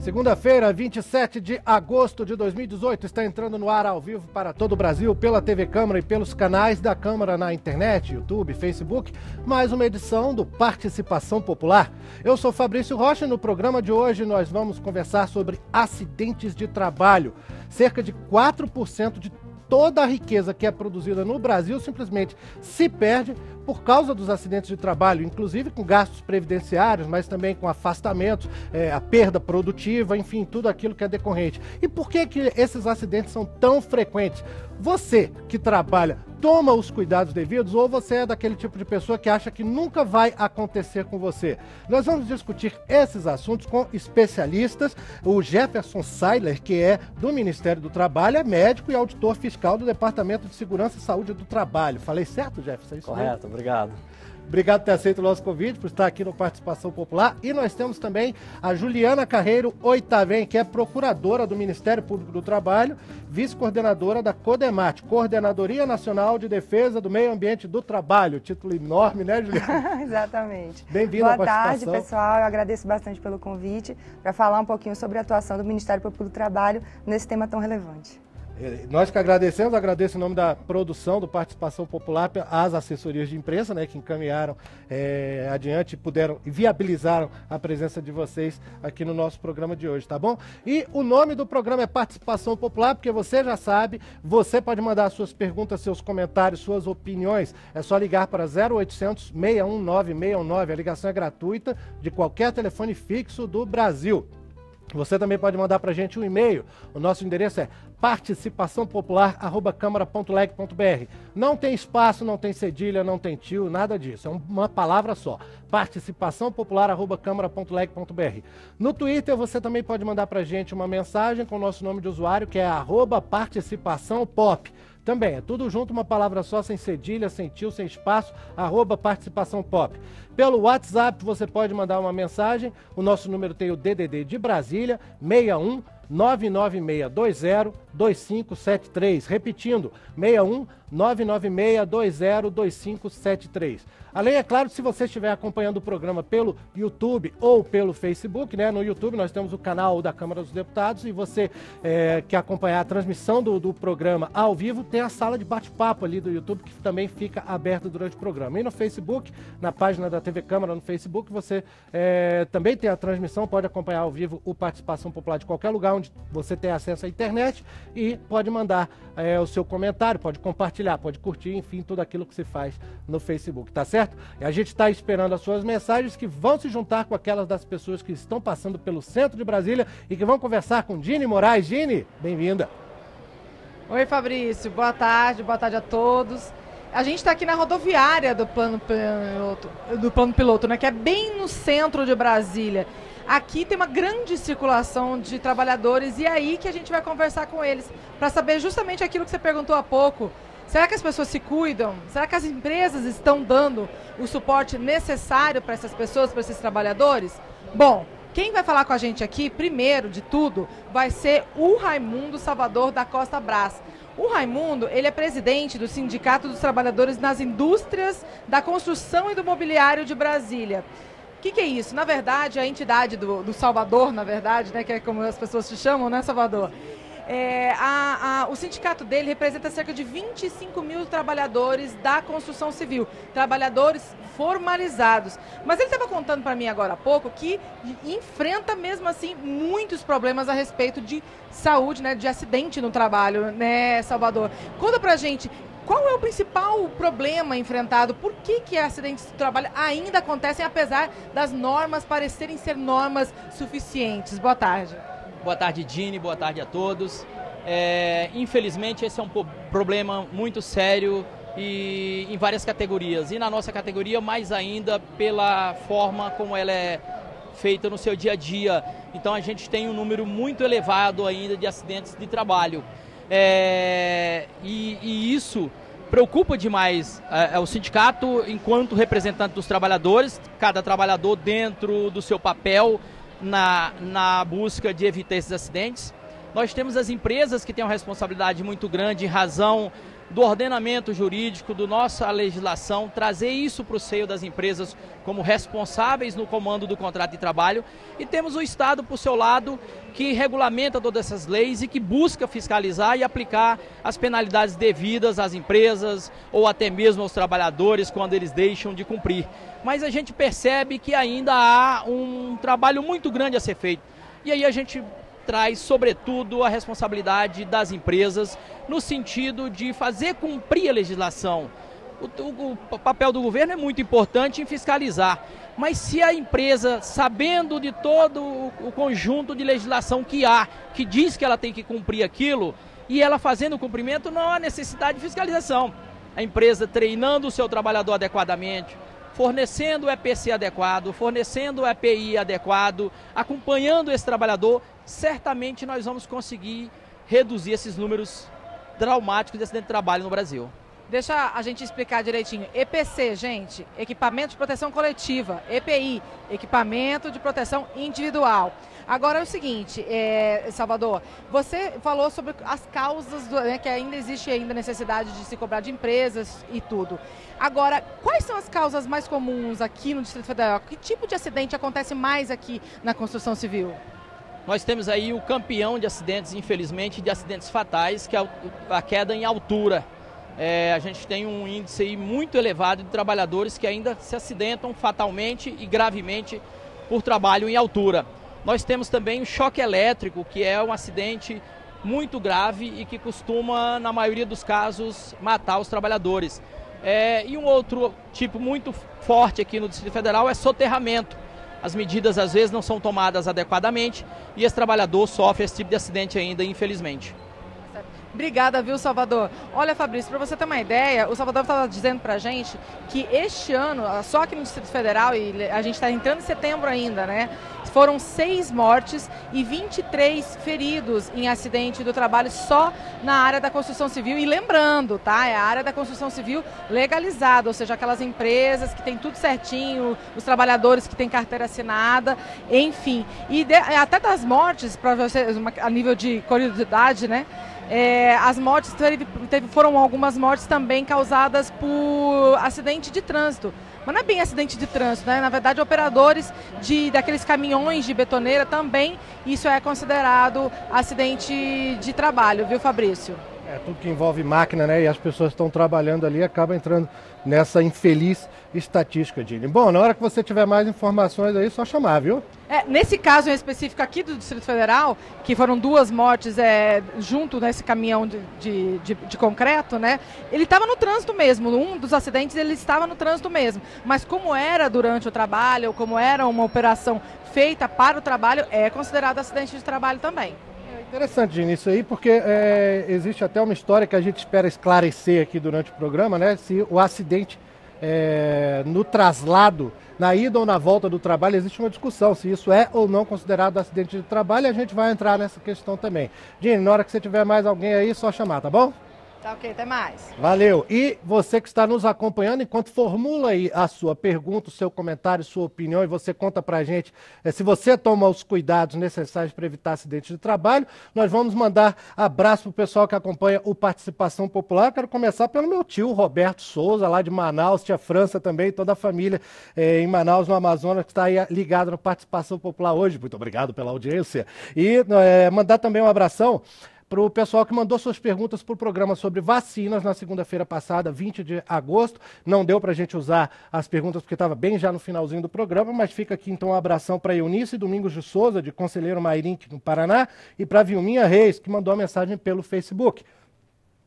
Segunda-feira, 27 de agosto de 2018, está entrando no ar ao vivo para todo o Brasil, pela TV Câmara e pelos canais da Câmara na internet, YouTube, Facebook, mais uma edição do Participação Popular. Eu sou Fabrício Rocha e no programa de hoje nós vamos conversar sobre acidentes de trabalho. Cerca de 4% de toda a riqueza que é produzida no Brasil simplesmente se perde por causa dos acidentes de trabalho, inclusive com gastos previdenciários, mas também com afastamentos, a perda produtiva, enfim, tudo aquilo que é decorrente. E por que esses acidentes são tão frequentes? Você que trabalha, toma os cuidados devidos ou você é daquele tipo de pessoa que acha que nunca vai acontecer com você? Nós vamos discutir esses assuntos com especialistas. O Jefferson Seiler, que é do Ministério do Trabalho, é médico e auditor fiscal do Departamento de Segurança e Saúde do Trabalho. Falei certo, Jefferson? Isso correto, mesmo? Obrigado. Obrigado por ter aceito o nosso convite, por estar aqui no Participação Popular. E nós temos também a Juliana Carreiro Oitavém, que é procuradora do Ministério Público do Trabalho, vice-coordenadora da CODEMAT, Coordenadoria Nacional de Defesa do Meio Ambiente do Trabalho. Título enorme, né, Juliana? Exatamente. Bem-vinda à participação. Boa tarde, pessoal. Eu agradeço bastante pelo convite para falar um pouquinho sobre a atuação do Ministério Público do Trabalho nesse tema tão relevante. Nós que agradecemos, agradeço em nome da produção do Participação Popular às assessorias de imprensa, né, que encaminharam adiante, puderam e viabilizaram a presença de vocês aqui no nosso programa de hoje, tá bom? E o nome do programa é Participação Popular, porque você já sabe, você pode mandar suas perguntas, seus comentários, suas opiniões, é só ligar para 0800 619 619, a ligação é gratuita de qualquer telefone fixo do Brasil. Você também pode mandar para a gente um e-mail. O nosso endereço é participaçãopopular@câmara.leg.br. Não tem espaço, não tem cedilha, não tem tio, nada disso. É uma palavra só. participaçãopopular@câmara.leg.br. No Twitter você também pode mandar para a gente uma mensagem com o nosso nome de usuário, que é @participaçãopop. Também, é tudo junto, uma palavra só, sem cedilha, sem tio, sem espaço, @participaçãopop. Pelo WhatsApp você pode mandar uma mensagem, o nosso número tem o DDD de Brasília, 61 99620 2573. Repetindo, 61 99620 2573. Além, é claro, se você estiver acompanhando o programa pelo YouTube ou pelo Facebook, né? No YouTube nós temos o canal da Câmara dos Deputados e você quer acompanhar a transmissão do programa ao vivo, tem a sala de bate-papo ali do YouTube que também fica aberta durante o programa. E no Facebook, na página da TV Câmara no Facebook, você também tem a transmissão, pode acompanhar ao vivo o Participação Popular de qualquer lugar onde você tem acesso à internet e pode mandar o seu comentário, pode compartilhar, pode curtir, enfim, tudo aquilo que se faz no Facebook, tá certo? E a gente está esperando as suas mensagens que vão se juntar com aquelas das pessoas que estão passando pelo centro de Brasília e que vão conversar com Dini Moraes. Dini, bem-vinda. Oi, Fabrício, boa tarde a todos. A gente está aqui na rodoviária do plano piloto, né, que é bem no centro de Brasília. Aqui tem uma grande circulação de trabalhadores e é aí que a gente vai conversar com eles para saber justamente aquilo que você perguntou há pouco. Será que as pessoas se cuidam? Será que as empresas estão dando o suporte necessário para essas pessoas, para esses trabalhadores? Bom, quem vai falar com a gente aqui, primeiro de tudo, vai ser o Raimundo Salvador da Costa Brás. O Raimundo, ele é presidente do Sindicato dos Trabalhadores nas Indústrias da Construção e do Mobiliário de Brasília. O que é isso? Na verdade, a entidade do Salvador, na verdade, né, que é como as pessoas te chamam, né, Salvador? O sindicato dele representa cerca de 25 mil trabalhadores da construção civil, trabalhadores formalizados. Mas ele estava contando para mim agora há pouco que enfrenta mesmo assim muitos problemas a respeito de saúde, né, de acidente no trabalho, né, Salvador? Conta pra gente, qual é o principal problema enfrentado? Por que acidentes de trabalho ainda acontecem, apesar das normas parecerem ser normas suficientes? Boa tarde. Boa tarde, Dini, boa tarde a todos. Infelizmente, esse é um problema muito sério e em várias categorias. E na nossa categoria, mais ainda pela forma como ela é feita no seu dia a dia. Então, a gente tem um número muito elevado ainda de acidentes de trabalho. E isso preocupa demais o sindicato enquanto representante dos trabalhadores, cada trabalhador dentro do seu papel, na busca de evitar esses acidentes. Nós temos as empresas que têm uma responsabilidade muito grande em razão do ordenamento jurídico, da nossa legislação, trazer isso para o seio das empresas como responsáveis no comando do contrato de trabalho, e temos o Estado, por seu lado, que regulamenta todas essas leis e que busca fiscalizar e aplicar as penalidades devidas às empresas ou até mesmo aos trabalhadores quando eles deixam de cumprir. Mas a gente percebe que ainda há um trabalho muito grande a ser feito, e aí a gente traz, sobretudo, a responsabilidade das empresas no sentido de fazer cumprir a legislação. O papel do governo é muito importante em fiscalizar, mas se a empresa, sabendo de todo o conjunto de legislação que há, que diz que ela tem que cumprir aquilo, e ela fazendo o cumprimento, não há necessidade de fiscalização. A empresa treinando o seu trabalhador adequadamente, fornecendo o EPC adequado, fornecendo o EPI adequado, acompanhando esse trabalhador, certamente nós vamos conseguir reduzir esses números traumáticos de acidente de trabalho no Brasil. Deixa a gente explicar direitinho. EPC, gente, equipamento de proteção coletiva. EPI, equipamento de proteção individual. Agora é o seguinte, Salvador, você falou sobre as causas, que ainda existe necessidade de se cobrar de empresas e tudo. Agora, quais são as causas mais comuns aqui no Distrito Federal? Que tipo de acidente acontece mais aqui na construção civil? Nós temos aí o campeão de acidentes, infelizmente, de acidentes fatais, que é a queda em altura. A gente tem um índice aí muito elevado de trabalhadores que ainda se acidentam fatalmente e gravemente por trabalho em altura. Nós temos também o choque elétrico, que é um acidente muito grave e que costuma, na maioria dos casos, matar os trabalhadores. E um outro tipo muito forte aqui no Distrito Federal é soterramento. As medidas, às vezes, não são tomadas adequadamente e esse trabalhador sofre esse tipo de acidente ainda, infelizmente. Obrigada, viu, Salvador? Olha, Fabrício, para você ter uma ideia, o Salvador estava dizendo para a gente que este ano, só aqui no Distrito Federal, e a gente está entrando em setembro ainda, né? Foram 6 mortes e 23 feridos em acidente do trabalho só na área da construção civil. E lembrando, tá? É a área da construção civil legalizada, ou seja, aquelas empresas que tem tudo certinho, os trabalhadores que têm carteira assinada, enfim. E até das mortes, para vocês, a nível de curiosidade, né? As mortes, foram algumas mortes também causadas por acidente de trânsito. Mas não é bem acidente de trânsito, né? Na verdade, operadores daqueles caminhões de betoneira também, isso é considerado acidente de trabalho, viu, Fabrício? Tudo que envolve máquina, né? E as pessoas estão trabalhando ali, acaba entrando nessa infeliz estatística, Dini. Bom, na hora que você tiver mais informações aí, só chamar, viu? Nesse caso em específico aqui do Distrito Federal, que foram 2 mortes junto nesse caminhão de concreto, né? Ele estava no trânsito mesmo, um dos acidentes ele estava no trânsito mesmo. Mas como era durante o trabalho, como era uma operação feita para o trabalho, é considerado acidente de trabalho também. Interessante, Dini, isso aí, porque existe até uma história que a gente espera esclarecer aqui durante o programa, né? Se o acidente no traslado, na ida ou na volta do trabalho, existe uma discussão se isso é ou não considerado acidente de trabalho, e a gente vai entrar nessa questão também. Dini, na hora que você tiver mais alguém aí, só chamar, tá bom? Tá ok, até mais. Valeu. E você que está nos acompanhando, enquanto formula aí a sua pergunta, o seu comentário, sua opinião, e você conta pra gente se você toma os cuidados necessários para evitar acidentes de trabalho, nós vamos mandar abraço pro pessoal que acompanha o Participação Popular. Quero começar pelo meu tio, Roberto Souza, lá de Manaus, tia França também, toda a família em Manaus, no Amazonas, que está aí ligado no Participação Popular hoje. Muito obrigado pela audiência. E mandar também um abração para o pessoal que mandou suas perguntas para o programa sobre vacinas na segunda-feira passada, 20 de agosto. Não deu para a gente usar as perguntas porque estava bem já no finalzinho do programa, mas fica aqui então um abração para Eunice Domingos de Souza, de Conselheiro Mairink, no Paraná, e para Vilminha Reis, que mandou a mensagem pelo Facebook.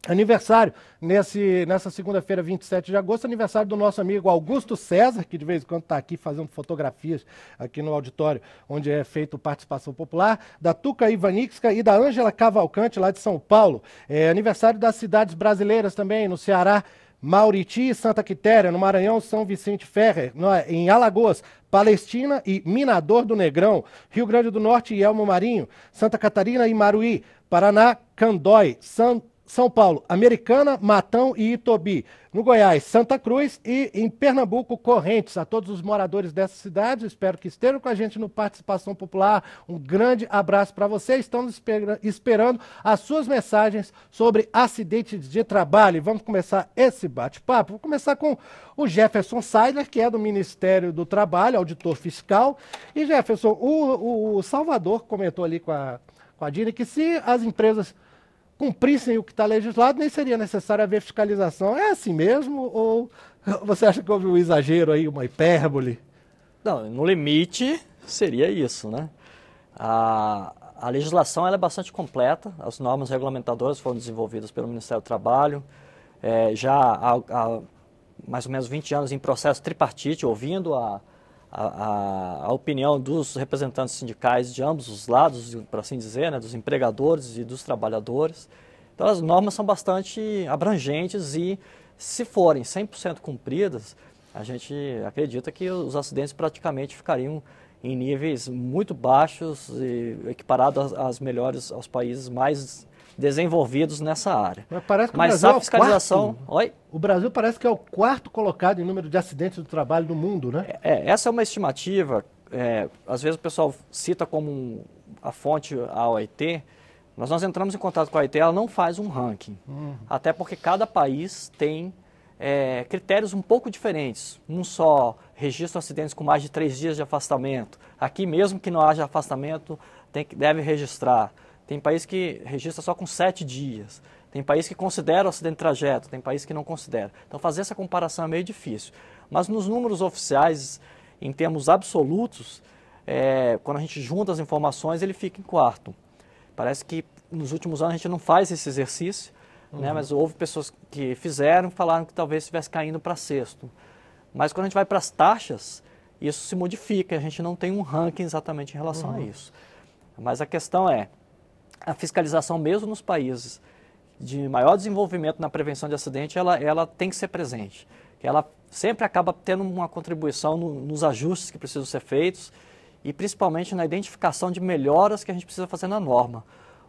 Aniversário, nessa segunda-feira, 27 de agosto, aniversário do nosso amigo Augusto César, que de vez em quando está aqui fazendo fotografias aqui no auditório, onde é feito Participação Popular, da Tuca Ivanixka e da Ângela Cavalcante, lá de São Paulo. Aniversário das cidades brasileiras também, no Ceará, Mauriti e Santa Quitéria, no Maranhão, São Vicente Ferrer, em Alagoas, Palestina e Minador do Negrão, Rio Grande do Norte e Elmo Marinho, Santa Catarina e Maruí, Paraná, Candói, São Paulo, Americana, Matão e Itobi. No Goiás, Santa Cruz e em Pernambuco, Correntes. A todos os moradores dessas cidades, espero que estejam com a gente no Participação Popular. Um grande abraço para vocês. Estamos esperando as suas mensagens sobre acidentes de trabalho. E vamos começar esse bate-papo. Vou começar com o Jefferson Seidler, que é do Ministério do Trabalho, auditor fiscal. E Jefferson, o Salvador comentou ali com a Dina que se as empresas cumprissem o que está legislado, nem seria necessário haver fiscalização. É assim mesmo? Ou você acha que houve um exagero aí, uma hipérbole? Não, no limite seria isso, né? A legislação ela é bastante completa, as normas regulamentadoras foram desenvolvidas pelo Ministério do Trabalho, já há mais ou menos 20 anos em processo tripartite, ouvindo a opinião dos representantes sindicais de ambos os lados, por assim dizer, né, dos empregadores e dos trabalhadores. Então as normas são bastante abrangentes e, se forem 100% cumpridas, a gente acredita que os acidentes praticamente ficariam em níveis muito baixos e equiparados aos países mais desenvolvidos nessa área. Mas parece que o Brasil a fiscalização... Oi? O Brasil parece que é o quarto colocado em número de acidentes do trabalho do mundo, né? Essa é uma estimativa, às vezes o pessoal cita como a fonte a OIT. Nós entramos em contato com a OIT, ela não faz um ranking, até porque cada país tem critérios um pouco diferentes. Um só registra acidentes com mais de 3 dias de afastamento. Aqui, mesmo que não haja afastamento, deve registrar. Tem país que registra só com 7 dias. Tem país que considera o acidente de trajeto, tem país que não considera. Então fazer essa comparação é meio difícil. Mas nos números oficiais, em termos absolutos, quando a gente junta as informações, ele fica em quarto. Parece que nos últimos anos a gente não faz esse exercício, né? Mas houve pessoas que fizeram e falaram que talvez estivesse caindo para sexto. Mas quando a gente vai para as taxas, isso se modifica, a gente não tem um ranking exatamente em relação a isso. Mas a questão é, a fiscalização mesmo nos países de maior desenvolvimento na prevenção de acidente, ela tem que ser presente. Ela sempre acaba tendo uma contribuição nos ajustes que precisam ser feitos e principalmente na identificação de melhoras que a gente precisa fazer na norma.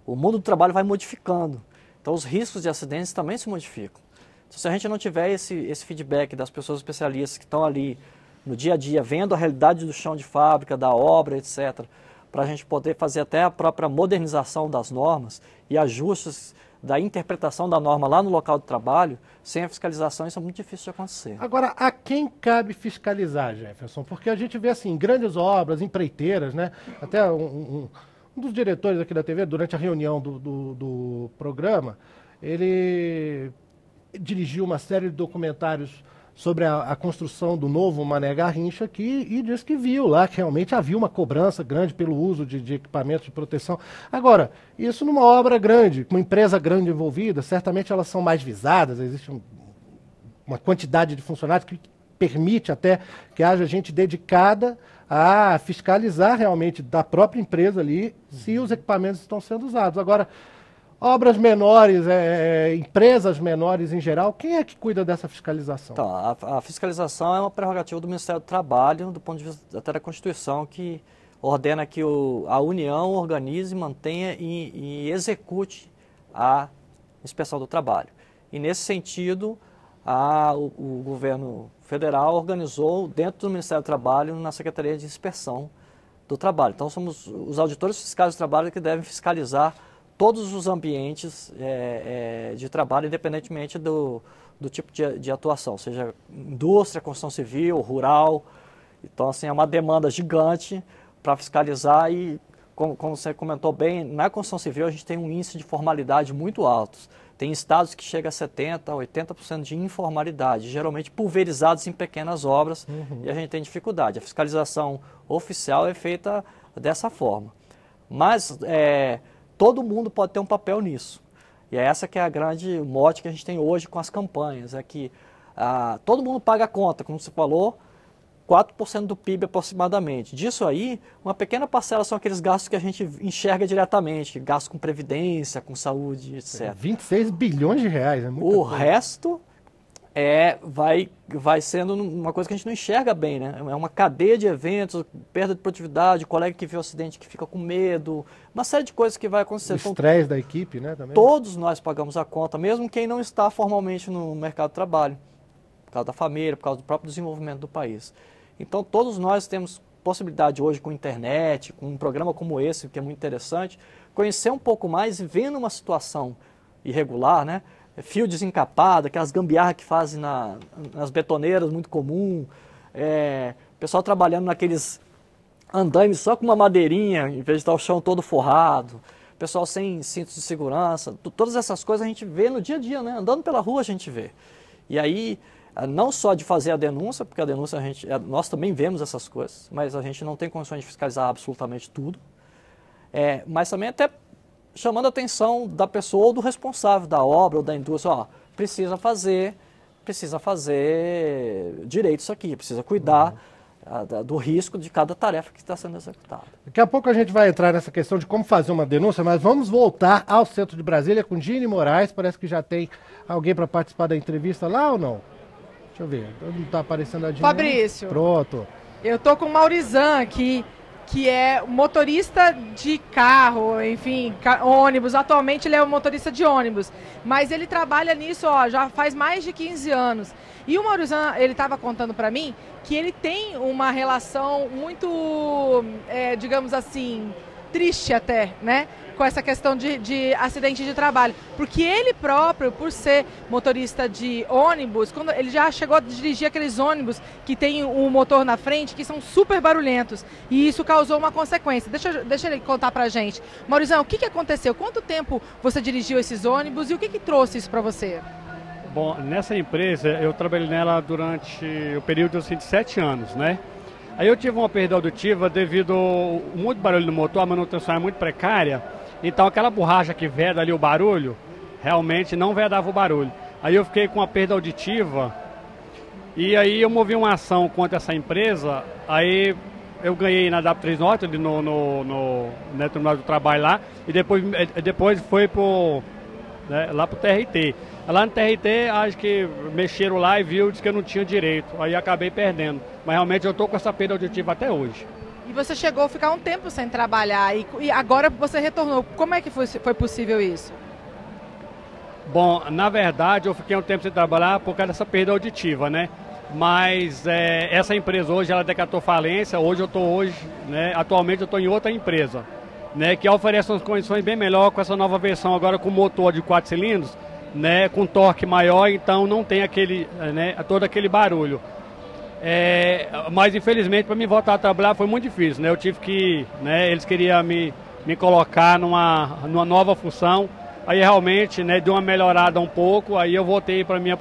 O mundo do trabalho vai modificando, então os riscos de acidentes também se modificam. Então, se a gente não tiver esse feedback das pessoas especialistas que estão ali no dia a dia, vendo a realidade do chão de fábrica, da obra, etc., para a gente poder fazer até a própria modernização das normas e ajustes da interpretação da norma lá no local de trabalho, sem a fiscalização isso é muito difícil de acontecer. Agora, a quem cabe fiscalizar, Jefferson? Porque a gente vê assim, grandes obras, empreiteiras, né? Até um dos diretores aqui da TV, durante a reunião do programa, ele dirigiu uma série de documentários sobre a construção do novo Mané Garrincha aqui e disse que viu lá que realmente havia uma cobrança grande pelo uso de equipamentos de proteção. Agora, isso numa obra grande, com uma empresa grande envolvida, certamente elas são mais visadas, existe uma quantidade de funcionários que permite até que haja gente dedicada a fiscalizar realmente da própria empresa ali se os equipamentos estão sendo usados. Agora, obras menores, empresas menores em geral, quem é que cuida dessa fiscalização? Então, a fiscalização é uma prerrogativa do Ministério do Trabalho, do ponto de vista até da Constituição, que ordena que a União organize, mantenha e execute a inspeção do trabalho. E nesse sentido, o governo federal organizou dentro do Ministério do Trabalho, na Secretaria de Inspeção do Trabalho. Então, somos os auditores fiscais do trabalho que devem fiscalizar todos os ambientes de trabalho, independentemente do tipo de atuação, seja indústria, construção civil, rural. Então, assim, é uma demanda gigante para fiscalizar e, como você comentou bem, na construção civil a gente tem um índice de formalidade muito alto. Tem estados que chega a 70%, 80% de informalidade, geralmente pulverizados em pequenas obras, e a gente tem dificuldade. A fiscalização oficial é feita dessa forma. Mas todo mundo pode ter um papel nisso. E é essa que é a grande mote que a gente tem hoje com as campanhas, é que todo mundo paga a conta, como você falou, 4% do PIB aproximadamente. Disso aí, uma pequena parcela são aqueles gastos que a gente enxerga diretamente, gastos com previdência, com saúde, etc. 26 bilhões de reais, é muito O resto vai sendo uma coisa que a gente não enxerga bem, né? É uma cadeia de eventos, perda de produtividade, colega que vê o acidente que fica com medo, uma série de coisas que vai acontecer. O estresse da equipe, né? Também. Todos nós pagamos a conta, mesmo quem não está formalmente no mercado de trabalho, por causa da família, por causa do próprio desenvolvimento do país. Então, todos nós temos possibilidade hoje com a internet, com um programa como esse, que é muito interessante, conhecer um pouco mais e vendo uma situação irregular, né? Fio desencapado, aquelas gambiarras que fazem nas betoneiras, muito comum. Pessoal trabalhando naqueles andaimes só com uma madeirinha, em vez de estar o chão todo forrado. Pessoal sem cintos de segurança. Todas essas coisas a gente vê no dia a dia, né? Andando pela rua a gente vê. E aí, não só de fazer a denúncia, porque a denúncia nós também vemos essas coisas, mas a gente não tem condições de fiscalizar absolutamente tudo. Mas também até chamando a atenção da pessoa ou do responsável da obra ou da indústria, precisa fazer direito isso aqui, precisa cuidar do risco de cada tarefa que está sendo executada. Daqui a pouco a gente vai entrar nessa questão de como fazer uma denúncia, mas vamos voltar ao centro de Brasília com Gini Moraes. Parece que já tem alguém para participar da entrevista lá ou não? Deixa eu ver, não está aparecendo a Gini. Fabrício. Pronto. Eu tô com o Maurizan aqui, que é motorista de carro, enfim, ônibus. Atualmente ele é um motorista de ônibus, mas ele trabalha nisso já faz mais de 15 anos. E o Maurizan, ele estava contando para mim que ele tem uma relação muito, digamos assim, triste até, né? Com essa questão de acidente de trabalho. Porque ele próprio, por ser motorista de ônibus, quando ele já chegou a dirigir aqueles ônibus que tem um motor na frente, que são super barulhentos. E isso causou uma consequência. Deixa ele contar pra gente. Maurizão, o que aconteceu? Quanto tempo você dirigiu esses ônibus e o que trouxe isso para você? Bom, nessa empresa eu trabalhei nela durante o período assim, de 7 anos, né? Aí eu tive uma perda auditiva devido ao muito barulho no motor, a manutenção é muito precária. Então aquela borracha que veda ali o barulho, realmente não vedava o barulho. Aí eu fiquei com uma perda auditiva e aí eu movi uma ação contra essa empresa. Aí eu ganhei na W3 Norte, ali no Tribunal do Trabalho lá, e depois foi lá pro TRT. Lá no TRT, acho que mexeram lá e viu, disse que eu não tinha direito. Aí acabei perdendo. Mas realmente eu tô com essa perda auditiva até hoje. E você chegou a ficar um tempo sem trabalhar e agora você retornou. Como é que foi possível isso? Bom, na verdade eu fiquei um tempo sem trabalhar por causa dessa perda auditiva, né? Mas essa empresa hoje, ela decretou falência. Atualmente eu estou em outra empresa, né? Que oferece umas condições bem melhor com essa nova versão agora com motor de 4 cilindros, né? Com torque maior, então não tem todo aquele barulho. Mas infelizmente para mim voltar a trabalhar foi muito difícil, né? Eu tive que, eles queriam me colocar numa nova função, aí realmente, deu uma melhorada um pouco, aí eu voltei para minha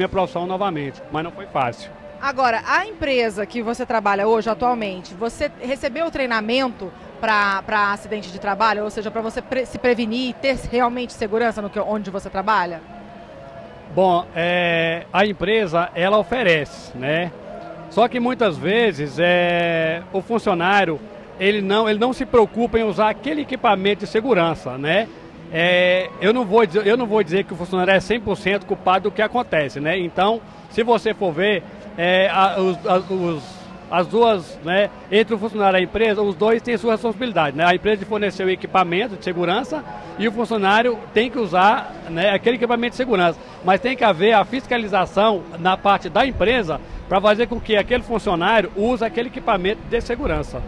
profissão novamente, mas não foi fácil. Agora, a empresa que você trabalha hoje atualmente, você recebeu o treinamento para acidente de trabalho, ou seja, para você se prevenir e ter realmente segurança onde você trabalha? Bom, a empresa, ela oferece, né? Só que muitas vezes o funcionário, ele não se preocupa em usar aquele equipamento de segurança, né? Eu não vou dizer que o funcionário é 100% culpado do que acontece, né? Então, se você for ver, as duas, né, entre o funcionário e a empresa, os dois têm sua responsabilidade, né? A empresa forneceu o equipamento de segurança e o funcionário tem que usar, né, aquele equipamento de segurança. Mas tem que haver a fiscalização na parte da empresa para fazer com que aquele funcionário use aquele equipamento de segurança.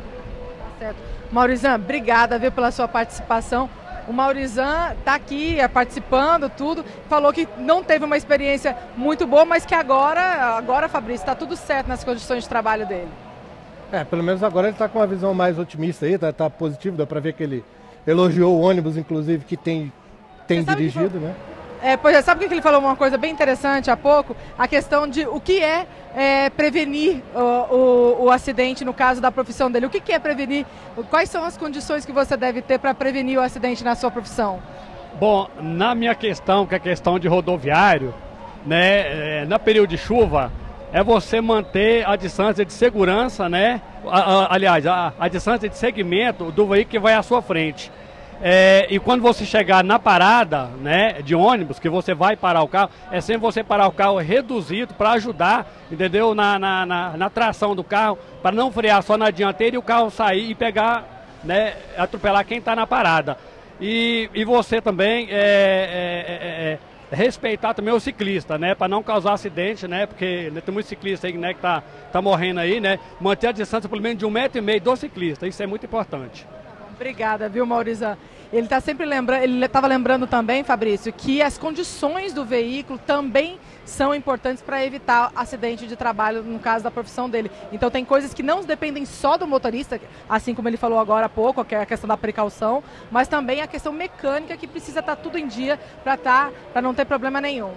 Certo. Maurizan, obrigada, pela sua participação. O Maurizan está aqui participando, tudo, falou que não teve uma experiência muito boa, mas que agora Fabrício, está tudo certo nas condições de trabalho dele. Pelo menos agora ele está com uma visão mais otimista aí, tá positivo, dá para ver que ele elogiou o ônibus, inclusive, que tem dirigido, né? Pois é, sabe o que ele falou? Uma coisa bem interessante há pouco, a questão de o que é prevenir o acidente no caso da profissão dele. O que é prevenir? Quais são as condições que você deve ter para prevenir o acidente na sua profissão? Bom, na minha questão, que é a questão de rodoviário, né, na período de chuva, é você manter a distância de segurança, né? Aliás, a distância de segmento do veículo que vai à sua frente. E quando você chegar na parada, né, de ônibus, que você vai parar o carro, é sempre você parar o carro reduzido para ajudar, entendeu? Na tração do carro, para não frear só na dianteira e o carro sair e pegar, né, atropelar quem está na parada. E você também respeitar também o ciclista, né, para não causar acidente, né, porque tem muitos ciclistas aí, né, que tá morrendo aí, né, manter a distância pelo menos de 1,5 m do ciclista, isso é muito importante. Obrigada, viu, Maurizão? Ele está sempre lembrando, ele estava lembrando também, Fabrício, que as condições do veículo também são importantes para evitar acidente de trabalho, no caso da profissão dele. Então tem coisas que não dependem só do motorista, assim como ele falou agora há pouco, que é a questão da precaução, mas também a questão mecânica, que precisa estar tudo em dia para não ter problema nenhum.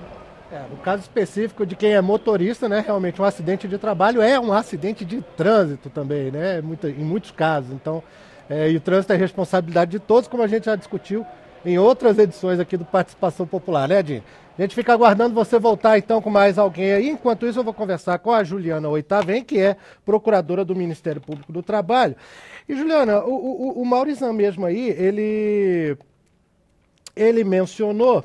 No caso específico de quem é motorista, né, realmente um acidente de trabalho é um acidente de trânsito também, né, em muitos casos. Então, e o trânsito é responsabilidade de todos, como a gente já discutiu em outras edições aqui do Participação Popular, né, Dinho? A gente fica aguardando você voltar então com mais alguém aí. Enquanto isso, eu vou conversar com a Juliana Oitavem, que é procuradora do Ministério Público do Trabalho. E, Juliana, o Maurizão mesmo aí, ele mencionou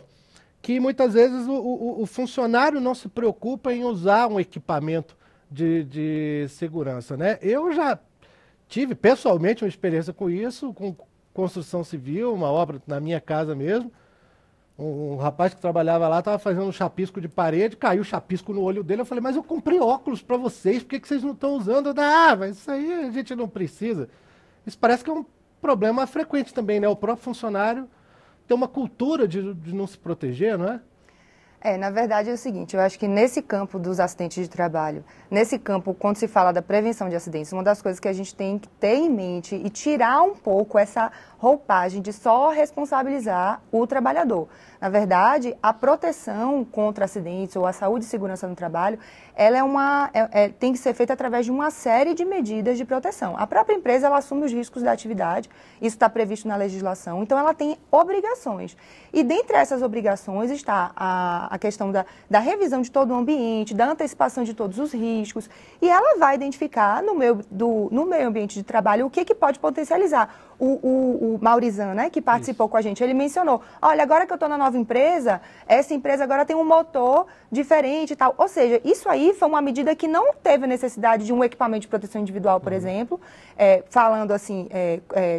que muitas vezes o funcionário não se preocupa em usar um equipamento de segurança, né? Eu já tive pessoalmente uma experiência com isso, com construção civil, uma obra na minha casa mesmo. Um rapaz que trabalhava lá estava fazendo um chapisco de parede, caiu o chapisco no olho dele. Eu falei, mas eu comprei óculos para vocês, por que vocês não estão usando? Mas isso aí a gente não precisa. Isso parece que é um problema frequente também, né? O próprio funcionário tem uma cultura de não se proteger, não é? Na verdade é o seguinte, eu acho que nesse campo dos acidentes de trabalho, nesse campo, quando se fala da prevenção de acidentes, uma das coisas que a gente tem que ter em mente e tirar um pouco essa roupagem de só responsabilizar o trabalhador. Na verdade, a proteção contra acidentes ou a saúde e segurança no trabalho, ela tem que ser feita através de uma série de medidas de proteção. A própria empresa, ela assume os riscos da atividade, isso está previsto na legislação, então ela tem obrigações. E dentre essas obrigações está a questão da revisão de todo o ambiente, da antecipação de todos os riscos, e ela vai identificar no meio ambiente de trabalho o que pode potencializar. O Maurizão, né, que participou com a gente, ele mencionou, olha, agora que eu estou na nova empresa, essa empresa agora tem um motor diferente e tal. Ou seja, isso aí foi uma medida que não teve necessidade de um equipamento de proteção individual, por exemplo, falando assim,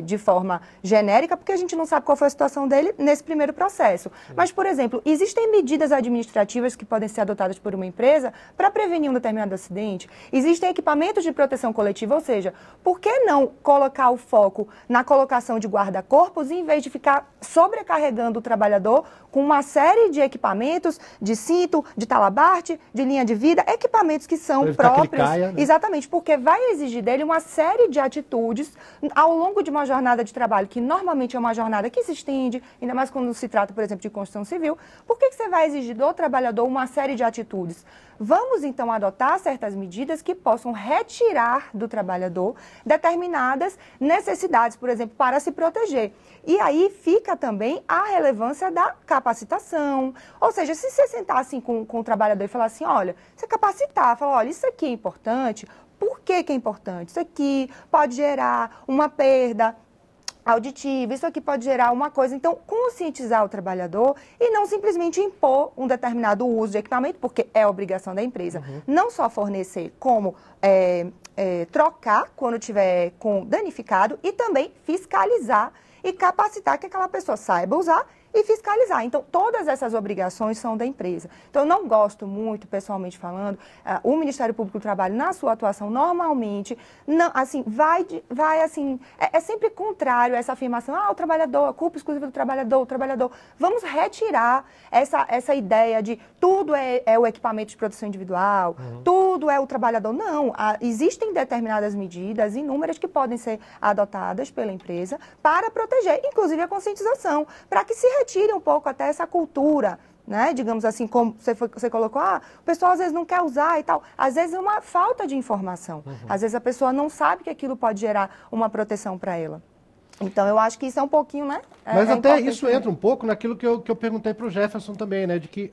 de forma genérica, porque a gente não sabe qual foi a situação dele nesse primeiro processo. Mas, por exemplo, existem medidas administrativas que podem ser adotadas por uma empresa para prevenir um determinado acidente. Existem equipamentos de proteção coletiva, ou seja, por que não colocar o foco na colocação de guarda-corpos em vez de ficar sobrecarregando o trabalhador com uma série de equipamentos, de cinto, de talabarte, de linha de vida, equipamentos que são próprios. Caia, né? Exatamente, porque vai exigir dele uma série de atitudes ao longo de uma jornada de trabalho, que normalmente é uma jornada que se estende, ainda mais quando se trata, por exemplo, de construção civil. Por que você vai exigir do trabalhador uma série de atitudes? Vamos, então, adotar certas medidas que possam retirar do trabalhador determinadas necessidades, por exemplo, para se proteger. E aí fica também a relevância da capacitação. Ou seja, se você sentar assim com o trabalhador e falar assim, olha, você capacitar, falar, olha, isso aqui é importante, por que é importante? Isso aqui pode gerar uma perda auditiva, isso aqui pode gerar uma coisa. Então, conscientizar o trabalhador e não simplesmente impor um determinado uso de equipamento, porque é obrigação da empresa. Não só fornecer, como trocar quando tiver com danificado e também fiscalizar e capacitar que aquela pessoa saiba usar e fiscalizar. Então, todas essas obrigações são da empresa. Então, eu não gosto muito, pessoalmente falando, o Ministério Público do Trabalho, na sua atuação, normalmente, não, assim, vai assim, é sempre contrário a essa afirmação, o trabalhador, a culpa exclusiva do trabalhador, o trabalhador. Vamos retirar essa ideia de tudo é o equipamento de proteção individual, tudo é o trabalhador. Não, existem determinadas medidas, inúmeras, que podem ser adotadas pela empresa para proteger, inclusive a conscientização, para que se retire um pouco até essa cultura, né? Digamos assim, como você colocou, o pessoal às vezes não quer usar e tal. Às vezes é uma falta de informação. Às vezes a pessoa não sabe que aquilo pode gerar uma proteção para ela. Então, eu acho que isso é um pouquinho, né? Mas até isso entra um pouco naquilo que eu perguntei para o Jefferson também, né? De que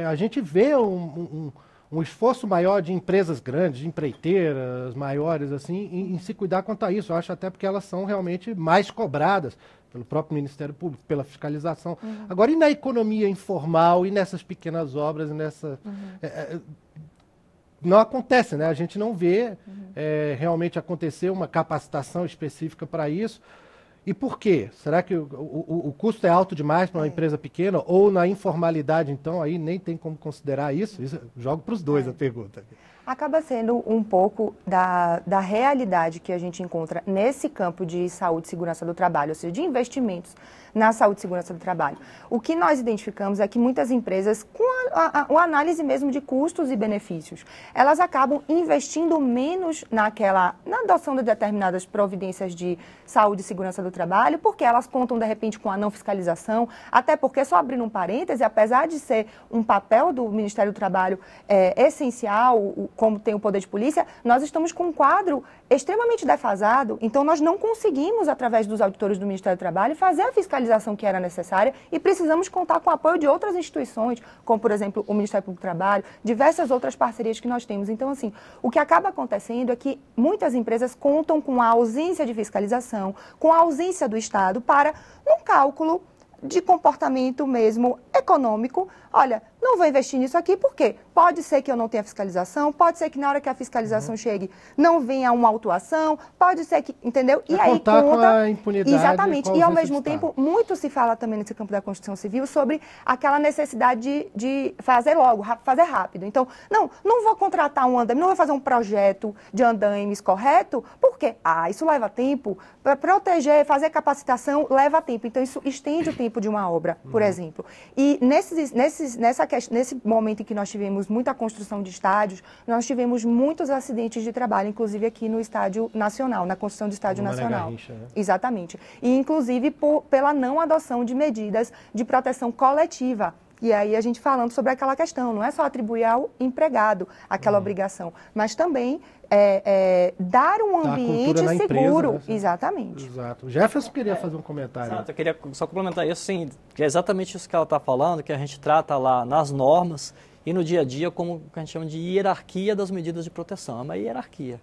a gente vê um esforço maior de empresas grandes, de empreiteiras maiores, assim, em se cuidar quanto a isso. Eu acho até porque elas são realmente mais cobradas pelo próprio Ministério Público, pela fiscalização. Agora, e na economia informal, e nessas pequenas obras, e nessa... não acontece, né? A gente não vê realmente acontecer uma capacitação específica para isso. E por quê? Será que o custo é alto demais para uma empresa pequena? Ou na informalidade, então, aí nem tem como considerar isso? Jogo para os dois a pergunta. Acaba sendo um pouco da realidade que a gente encontra nesse campo de saúde e segurança do trabalho, ou seja, de investimentos na saúde e segurança do trabalho. O que nós identificamos é que muitas empresas, com a análise mesmo de custos e benefícios, elas acabam investindo menos na adoção de determinadas providências de saúde e segurança do trabalho, porque elas contam, de repente, com a não fiscalização, até porque, só abrindo um parêntese, apesar de ser um papel do Ministério do Trabalho essencial, como tem o poder de polícia, nós estamos com um quadro extremamente defasado, então nós não conseguimos, através dos auditores do Ministério do Trabalho, fazer a fiscalização que era necessária e precisamos contar com o apoio de outras instituições, como, por exemplo, o Ministério Público do Trabalho, diversas outras parcerias que nós temos. Então, assim, o que acaba acontecendo é que muitas empresas contam com a ausência de fiscalização, com a ausência do Estado para, num cálculo de comportamento mesmo econômico, olha, não vou investir nisso aqui, por quê? Pode ser que eu não tenha fiscalização, pode ser que na hora que a fiscalização chegue não venha uma autuação, pode ser que, entendeu? E aí conta com a impunidade. Exatamente. E ao mesmo tempo, muito se fala também nesse campo da Constituição Civil sobre aquela necessidade de fazer logo, fazer rápido. Então, não vou contratar um andaime, não vou fazer um projeto de andaimes correto, por quê? Isso leva tempo. Para proteger, fazer capacitação, leva tempo. Então, isso estende o tempo de uma obra, por exemplo. E nesse momento em que nós tivemos muita construção de estádios, nós tivemos muitos acidentes de trabalho, inclusive aqui no Estádio Nacional, na construção do Estádio Nacional. Garrincha, né? Exatamente. E, inclusive, pela não adoção de medidas de proteção coletiva. E aí a gente falando sobre aquela questão, não é só atribuir ao empregado aquela obrigação, mas também dar um ambiente seguro. Empresa, né? Exatamente. Exato. O Jefferson queria fazer um comentário. Exato, eu queria só complementar isso, sim, que é exatamente isso que ela está falando, que a gente trata lá nas normas e no dia a dia como a gente chama de hierarquia das medidas de proteção. É uma hierarquia.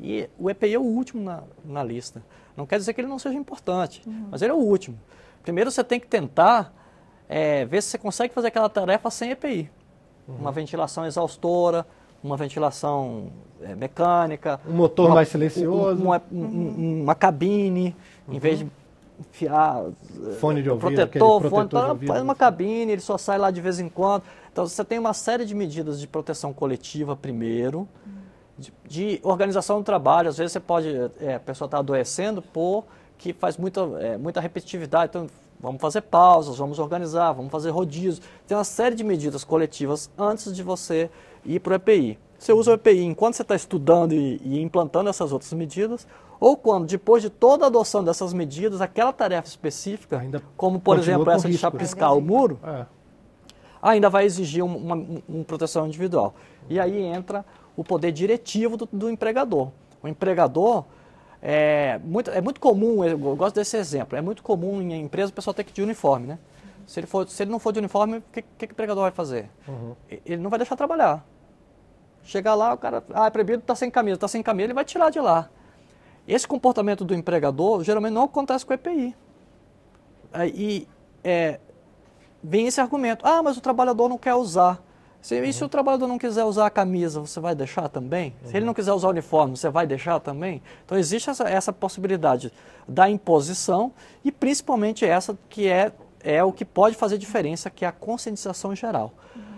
E o EPI é o último na lista. Não quer dizer que ele não seja importante, mas ele é o último. Primeiro você tem que tentar ver se você consegue fazer aquela tarefa sem EPI. Uma ventilação exaustora, uma ventilação mecânica. Um motor mais silencioso. Uma cabine, em vez de enfiar fone de ouvido, protetor faz uma cabine, ele só sai lá de vez em quando. Então você tem uma série de medidas de proteção coletiva primeiro, de organização do trabalho. Às vezes você pode, a pessoa está adoecendo porque faz muita repetitividade, então vamos fazer pausas, vamos organizar, vamos fazer rodízios. Tem uma série de medidas coletivas antes de você ir para o EPI. Você usa o EPI enquanto você está estudando e implantando essas outras medidas, ou quando, depois de toda a adoção dessas medidas, aquela tarefa específica, como por exemplo essa de chapiscar o muro, ainda vai exigir uma proteção individual. E aí entra o poder diretivo do empregador. O empregador, é muito comum, eu gosto desse exemplo, é muito comum em empresa o pessoal ter que ir de uniforme, né? Se ele não for de uniforme, o que o empregador vai fazer? Ele não vai deixar trabalhar. Chegar lá, o cara, é proibido, está sem camisa, ele vai tirar de lá. Esse comportamento do empregador geralmente não acontece com o EPI. Vem esse argumento, mas o trabalhador não quer usar. E se o trabalhador não quiser usar a camisa, você vai deixar também? Se ele não quiser usar o uniforme, você vai deixar também? Então existe essa possibilidade da imposição e principalmente essa que é o que pode fazer diferença, que é a conscientização geral.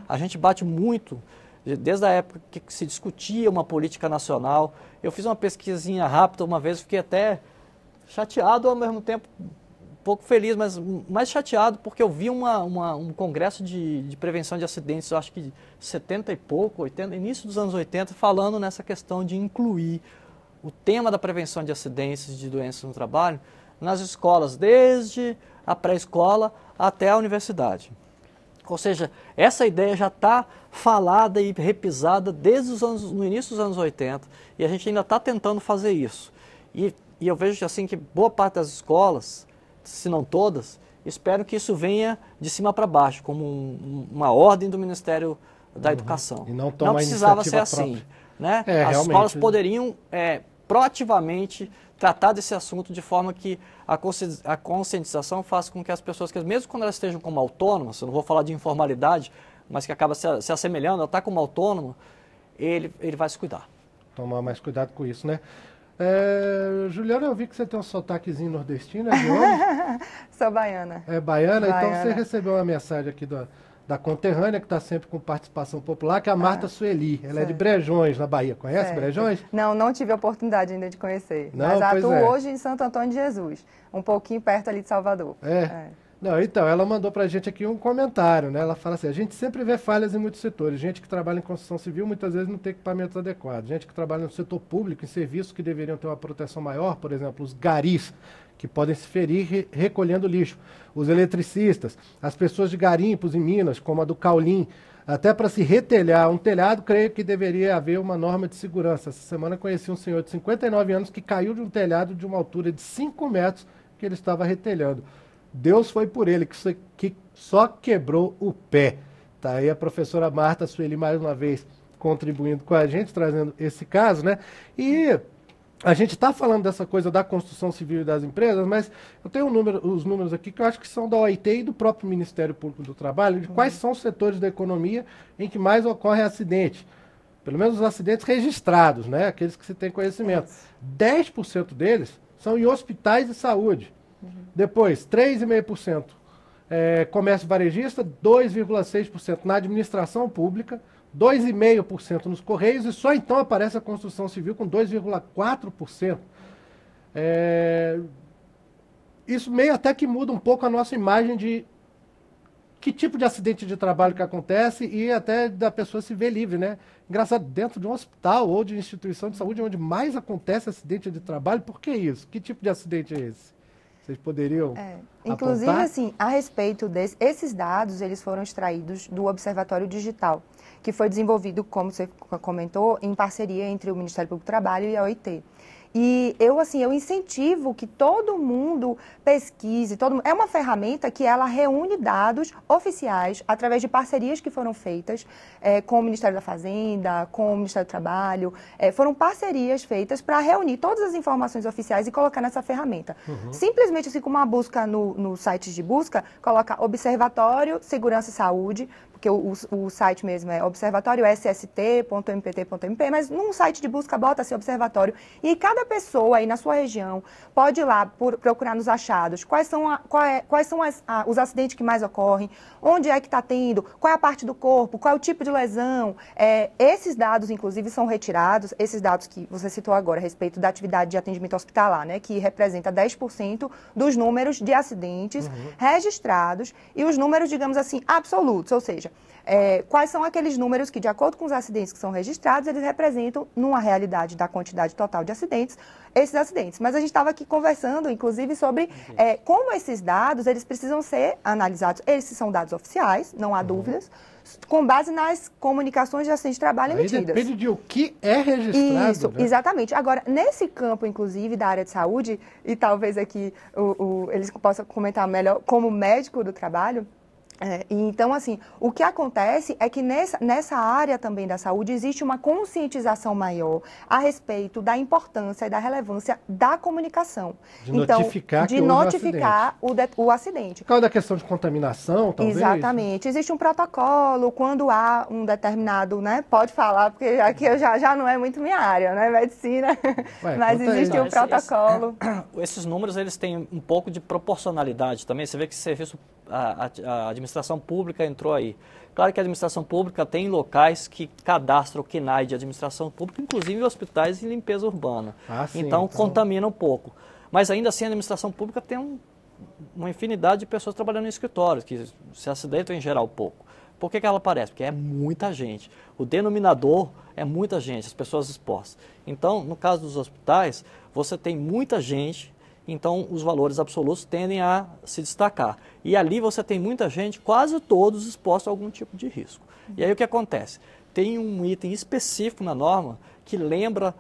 A gente bate muito, desde a época que se discutia uma política nacional. Eu fiz uma pesquisinha rápida uma vez, fiquei até chateado ao mesmo tempo, um pouco feliz, mas mais chateado porque eu vi um congresso de prevenção de acidentes, eu acho que 70 e pouco, 80, início dos anos 80, falando nessa questão de incluir o tema da prevenção de acidentes de doenças no trabalho nas escolas, desde a pré-escola até a universidade. Ou seja, essa ideia já está falada e repisada no início dos anos 80 e a gente ainda está tentando fazer isso. E eu vejo assim que boa parte das escolas, se não todas, espero que isso venha de cima para baixo, como uma ordem do Ministério da educação. E não toma precisava ser iniciativa assim. Né? É, as realmente. escolas poderiam proativamente tratar desse assunto de forma que a conscientização faça com que as pessoas, que mesmo quando elas estejam como autônomas, eu não vou falar de informalidade, mas que acaba se assemelhando, ela está como autônomo, ele vai se cuidar. Tomar mais cuidado com isso, né? Juliana, eu vi que você tem um sotaquezinho nordestino, é de onde? Sou baiana. É baiana? Então Baiana. você recebeu uma mensagem aqui da conterrânea, que está sempre com participação popular, que é a Marta Sueli. Ela é de Brejões, na Bahia. Conhece Certo. Brejões? Não tive a oportunidade ainda de conhecer. Não, mas pois atuo é. hoje em Santo Antônio de Jesus, um pouquinho perto ali de Salvador. Não, então, ela mandou pra gente aqui um comentário, né? Ela fala assim, a gente sempre vê falhas em muitos setores. Gente que trabalha em construção civil muitas vezes não tem equipamentos adequados. Gente que trabalha no setor público, em serviços que deveriam ter uma proteção maior, por exemplo, os garis, que podem se ferir recolhendo lixo. Os eletricistas, as pessoas de garimpos em Minas, como a do Caulim, até para se retelhar um telhado, creio que deveria haver uma norma de segurança. Essa semana conheci um senhor de 59 anos que caiu de um telhado de uma altura de 5 metros que ele estava retelhando. Deus foi por ele, que só quebrou o pé. Tá aí a professora Marta Sueli mais uma vez contribuindo com a gente, trazendo esse caso, né? E a gente está falando dessa coisa da construção civil e das empresas, mas eu tenho os números aqui que eu acho que são da OIT e do próprio Ministério Público do Trabalho, de quais são os setores da economia em que mais ocorre acidente. Pelo menos os acidentes registrados, né? Aqueles que se tem conhecimento. 10% deles são em hospitais de saúde. Depois, 3,5%. Comércio varejista, 2,6% na administração pública, 2,5% nos Correios e só então aparece a construção civil com 2,4%. Isso meio até que muda um pouco a nossa imagem de que tipo de acidente de trabalho que acontece e até da pessoa se ver livre, né? Engraçado, dentro de um hospital ou de instituição de saúde onde mais acontece acidente de trabalho, por que isso? Que tipo de acidente é esse? Vocês poderiam Inclusive, apontar? assim, a respeito esses dados, eles foram extraídos do Observatório Digital, que foi desenvolvido, como você comentou, em parceria entre o Ministério Público do Trabalho e a OIT. E eu incentivo que todo mundo pesquise, é uma ferramenta que ela reúne dados oficiais através de parcerias que foram feitas com o Ministério da Fazenda, com o Ministério do Trabalho. Foram parcerias feitas para reunir todas as informações oficiais e colocar nessa ferramenta. Simplesmente assim, com uma busca no site de busca, coloca Observatório Segurança e Saúde, porque o site mesmo é observatório.sst.mpt.mp, mas num site de busca bota-se observatório e cada pessoa aí na sua região pode ir lá procurar nos achados quais são os acidentes que mais ocorrem, onde é que está tendo, qual é a parte do corpo, qual é o tipo de lesão. Esses dados, inclusive, são retirados, esses dados que você citou agora a respeito da atividade de atendimento hospitalar, né, que representa 10% dos números de acidentes registrados e os números, digamos assim, absolutos, ou seja, quais são aqueles números que, de acordo com os acidentes que são registrados, eles representam, numa realidade da quantidade total de acidentes, esses acidentes. Mas a gente estava aqui conversando, inclusive, sobre como esses dados eles precisam ser analisados. Esses são dados oficiais, não há dúvidas, com base nas comunicações de acidente de trabalho emitidas. Depende de o que é registrado. Isso, né? Exatamente. Agora, nesse campo, inclusive, da área de saúde, e talvez aqui eles possam comentar melhor como médico do trabalho, então, assim, o que acontece é que nessa área também da saúde existe uma conscientização maior a respeito da importância e da relevância da comunicação. De notificar que houve notificar o acidente. Por causa da questão de contaminação, talvez? Exatamente. Existe um protocolo, quando há um determinado, né? Pode falar, porque aqui eu já não é muito minha área, né? Medicina. Mas existe um protocolo. Esses números, eles têm um pouco de proporcionalidade também. Você vê que serviço... A administração pública entrou aí. Claro que a administração pública tem locais que cadastram o CNAE de administração pública, inclusive hospitais e limpeza urbana. Então, contamina um pouco. Mas ainda assim, a administração pública tem uma infinidade de pessoas trabalhando em escritórios, que se acidentam em geral pouco. Por que ela aparece? Porque é muita gente. O denominador é muita gente, as pessoas expostas. Então, no caso dos hospitais, você tem muita gente. Então, os valores absolutos tendem a se destacar. E ali você tem muita gente, quase todos expostos a algum tipo de risco. E aí o que acontece? Tem um item específico na norma que lembra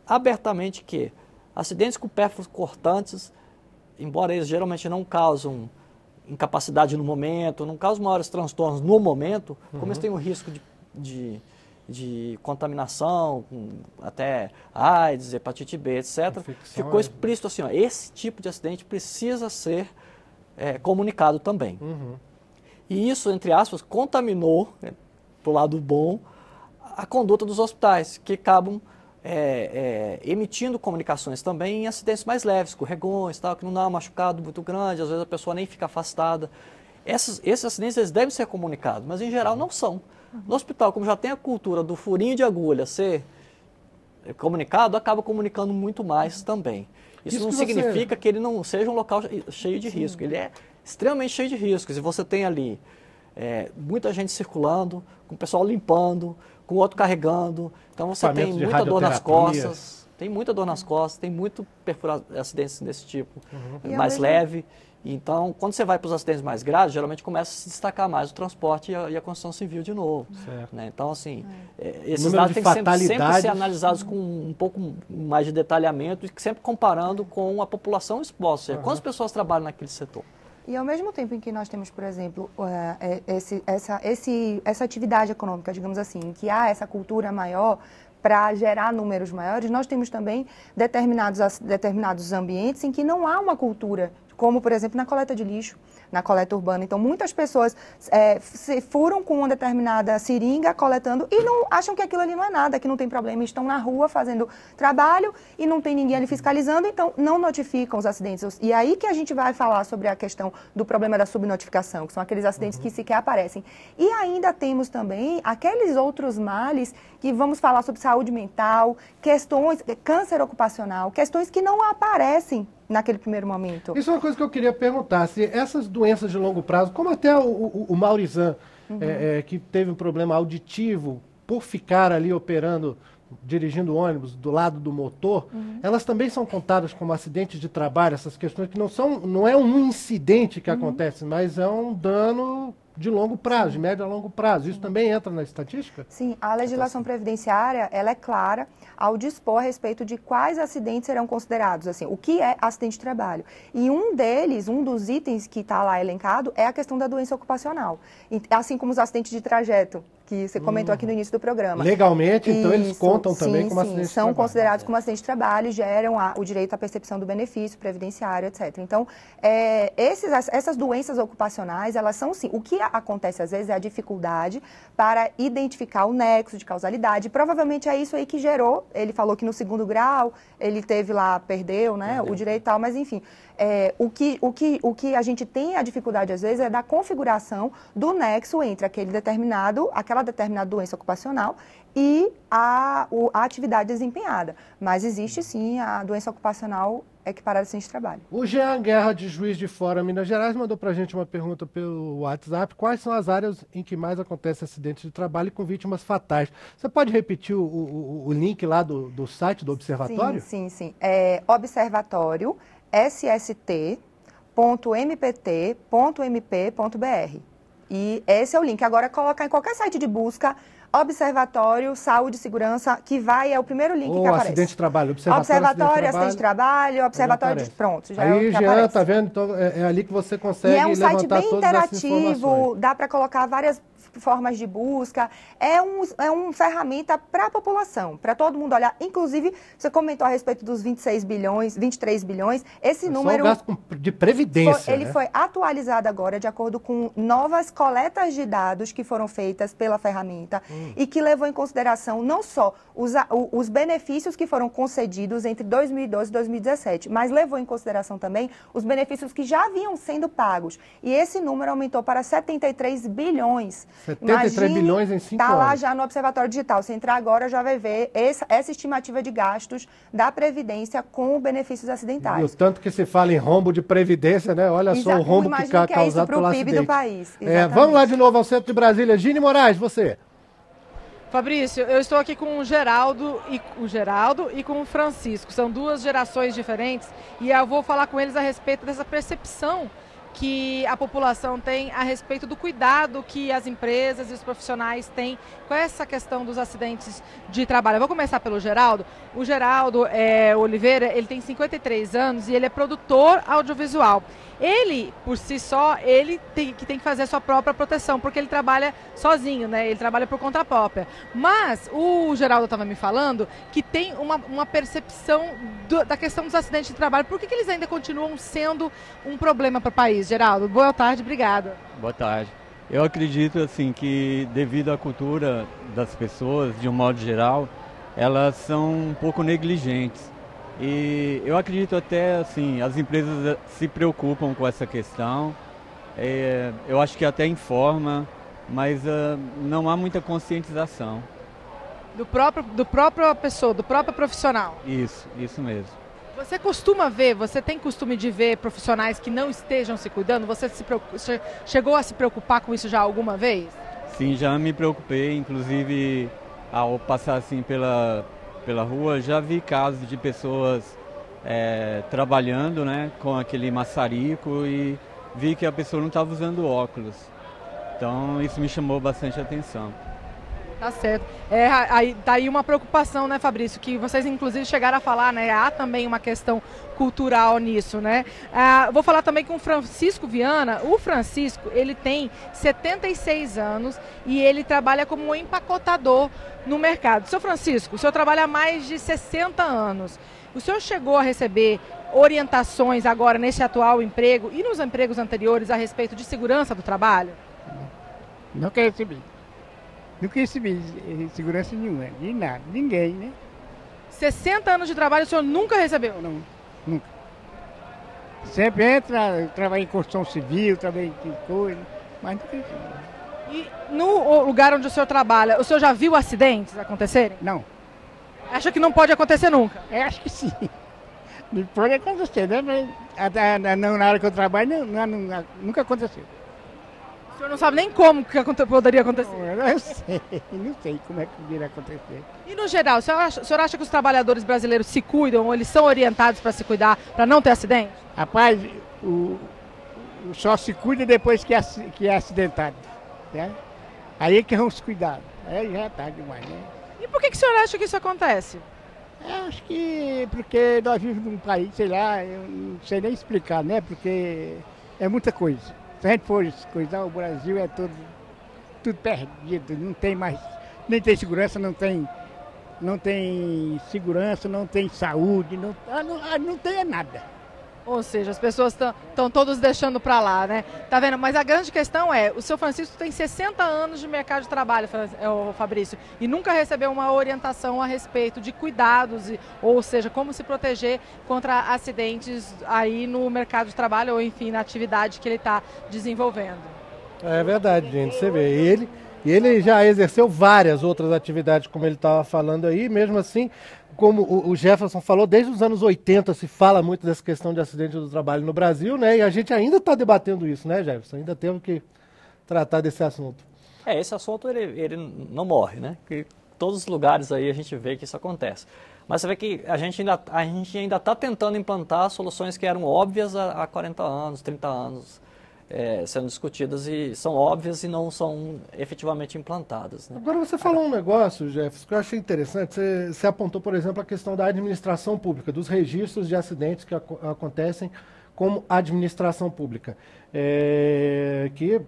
abertamente que acidentes com pérfuros cortantes, embora eles geralmente não causam incapacidade no momento, não causam maiores transtornos no momento, como eles têm o risco de de contaminação, até AIDS, hepatite B, etc., ficou explícito assim, ó, esse tipo de acidente precisa ser comunicado também. E isso, entre aspas, contaminou, pro lado bom, a conduta dos hospitais, que acabam emitindo comunicações também em acidentes mais leves, escorregões, tal, que não dá um machucado muito grande, às vezes a pessoa nem fica afastada. Esses acidentes eles devem ser comunicados, mas em geral não são. No hospital, como já tem a cultura do furinho de agulha ser comunicado, acaba comunicando muito mais também. Isso não significa que ele não seja um local cheio de risco. Ele é extremamente cheio de riscos. E você tem ali muita gente circulando, com o pessoal limpando, com o outro carregando. Então você tem muita dor nas costas. Tem muita dor nas costas, tem muito acidentes desse tipo, mais leve. Então, quando você vai para os acidentes mais graves, geralmente começa a se destacar mais o transporte e a construção civil de novo. Né? Então, assim, esses dados têm que sempre ser analisados com um pouco mais de detalhamento e sempre comparando com a população exposta, ou seja, quantas pessoas trabalham naquele setor. E ao mesmo tempo em que nós temos, por exemplo, essa atividade econômica, digamos assim, em que há essa cultura maior para gerar números maiores, nós temos também determinados ambientes em que não há uma cultura, como, por exemplo, na coleta de lixo, na coleta urbana. Então, muitas pessoas se furam com uma determinada seringa coletando e não acham que aquilo ali não é nada, que não tem problema. Estão na rua fazendo trabalho e não tem ninguém ali fiscalizando, então não notificam os acidentes. E aí que a gente vai falar sobre a questão do problema da subnotificação, que são aqueles acidentes que sequer aparecem. E ainda temos também aqueles outros males que vamos falar sobre saúde mental, questões, câncer ocupacional, questões que não aparecem naquele primeiro momento. Isso é uma coisa que eu queria perguntar, se essas doenças de longo prazo, como até o Maurizan, que teve um problema auditivo por ficar ali operando, dirigindo ônibus do lado do motor, elas também são contadas como acidentes de trabalho, essas questões que não é um incidente que acontece, mas é um dano de longo prazo, de médio a longo prazo. Isso também entra na estatística? Sim, a legislação previdenciária, ela é clara ao dispor a respeito de quais acidentes serão considerados, assim, o que é acidente de trabalho. E um dos itens que está lá elencado é a questão da doença ocupacional, assim como os acidentes de trajeto, que você comentou aqui no início do programa. Legalmente, então eles contam também como acidente de trabalho. São considerados como acidente de trabalho e geram o direito à percepção do benefício previdenciário, etc. Então, essas doenças ocupacionais, elas são sim. O que acontece às vezes é a dificuldade para identificar o nexo de causalidade. Provavelmente é isso aí que gerou, ele falou que no segundo grau ele teve lá, perdeu, né, o direito e tal, mas enfim. O que a gente tem a dificuldade, às vezes, é da configuração do nexo entre aquela determinada doença ocupacional e a atividade desempenhada. Mas existe, sim, a doença ocupacional equiparada a acidente de trabalho. O Jean Guerra, de Juiz de Fora, Minas Gerais, mandou para a gente uma pergunta pelo WhatsApp. Quais são as áreas em que mais acontece acidentes de trabalho com vítimas fatais? Você pode repetir o link lá do site do Observatório? Sim. Observatório sst.mpt.mp.br. E esse é o link. Agora, colocar em qualquer site de busca, Observatório, Saúde e Segurança, que é o primeiro link que aparece. Acidente de trabalho. Observatório, acidente de trabalho, Observatório de... Pronto, já aí, é o que Jean, aparece. Tá vendo? Então, é ali que você consegue levantar todas essas informações. E é um site bem interativo, dá para colocar várias formas de busca, é uma ferramenta para a população, para todo mundo olhar. Inclusive, você comentou a respeito dos 23 bilhões, esse número... Só o gasto de previdência, ele foi atualizado agora de acordo com novas coletas de dados que foram feitas pela ferramenta e que levou em consideração não só os benefícios que foram concedidos entre 2012 e 2017, mas levou em consideração também os benefícios que já vinham sendo pagos. E esse número aumentou para 73 bilhões. 73 bilhões em 5 anos. Está lá já no Observatório Digital. Se entrar agora, já vai ver essa estimativa de gastos da Previdência com benefícios acidentais. E o tanto que se fala em rombo de Previdência, né? Olha só o rombo que é causado pelo acidente. PIB do país. Vamos lá de novo ao centro de Brasília. Gine Moraes, você. Fabrício, eu estou aqui com o Geraldo e com o Francisco. São duas gerações diferentes e eu vou falar com eles a respeito dessa percepção que a população tem a respeito do cuidado que as empresas e os profissionais têm com essa questão dos acidentes de trabalho. Eu vou começar pelo Geraldo. O Geraldo Oliveira, ele tem 53 anos e ele é produtor audiovisual. Ele, por si só, ele tem que fazer a sua própria proteção, porque ele trabalha sozinho, né? Ele trabalha por conta própria. Mas o Geraldo estava me falando que tem uma percepção da questão dos acidentes de trabalho. Por que eles ainda continuam sendo um problema para o país, Geraldo? Boa tarde, obrigada. Boa tarde. Eu acredito assim que devido à cultura das pessoas, de um modo geral, elas são um pouco negligentes. E eu acredito até assim, as empresas se preocupam com essa questão. Eu acho que até informa, mas não há muita conscientização. Do próprio pessoa, do próprio profissional. Isso mesmo. Você tem costume de ver profissionais que não estejam se cuidando? Você chegou a se preocupar com isso já alguma vez? Sim, já me preocupei, inclusive ao passar assim pela rua, já vi casos de pessoas trabalhando, né, com aquele maçarico e vi que a pessoa não estava usando óculos. Então isso me chamou bastante atenção. Tá certo. Tá aí uma preocupação, né, Fabrício, que vocês inclusive chegaram a falar, né, há também uma questão cultural nisso, né. Vou falar também com o Francisco Viana. O Francisco, ele tem 76 anos e ele trabalha como um empacotador no mercado. Seu Francisco, o senhor trabalha há mais de 60 anos. O senhor chegou a receber orientações agora nesse atual emprego e nos empregos anteriores a respeito de segurança do trabalho? Não quero receber. Nunca recebi segurança nenhuma, de nada, ninguém, né? 60 anos de trabalho o senhor nunca recebeu? Não, nunca. Sempre entra, trabalho em construção civil, trabalho em coisa, mas nunca recebi. E no lugar onde o senhor trabalha, o senhor já viu acidentes acontecerem? Não. Acha que não pode acontecer nunca? Acho que sim. Não pode acontecer, né? Mas na área que eu trabalho, nunca aconteceu. O senhor não sabe nem como que poderia acontecer? Não sei como é que poderia acontecer. E no geral, o senhor acha que os trabalhadores brasileiros se cuidam ou eles são orientados para se cuidar, para não ter acidente? Rapaz, só se cuida depois que é acidentado, né? Aí é que vamos se cuidar. Aí já é tarde demais, né? E por que o senhor acha que isso acontece? Acho que porque nós vivemos num país, sei lá, eu não sei nem explicar, né? Porque é muita coisa. Se a gente for coisar, o Brasil é tudo perdido, não tem mais, nem tem segurança, não tem segurança, não tem saúde, não tem nada. Ou seja, as pessoas estão todos deixando para lá, né? Tá vendo? Mas a grande questão é, o seu Francisco tem 60 anos de mercado de trabalho, Fabrício, e nunca recebeu uma orientação a respeito de cuidados, ou seja, como se proteger contra acidentes aí no mercado de trabalho, ou enfim, na atividade que ele está desenvolvendo. É verdade, gente, você vê, ele já exerceu várias outras atividades, como ele estava falando aí, mesmo assim, como o Jefferson falou, desde os anos 80 se fala muito dessa questão de acidente do trabalho no Brasil, né? E a gente ainda está debatendo isso, né, Jefferson? Ainda temos que tratar desse assunto. Esse assunto ele não morre, né? Porque todos os lugares aí a gente vê que isso acontece. Mas você vê que a gente ainda está tentando implantar soluções que eram óbvias há 40 anos, 30 anos. Sendo discutidas e são óbvias e não são efetivamente implantadas. Né? Agora você falou um negócio, Jefferson, que eu achei interessante. Você apontou, por exemplo, a questão da administração pública, dos registros de acidentes que acontecem como administração pública. Que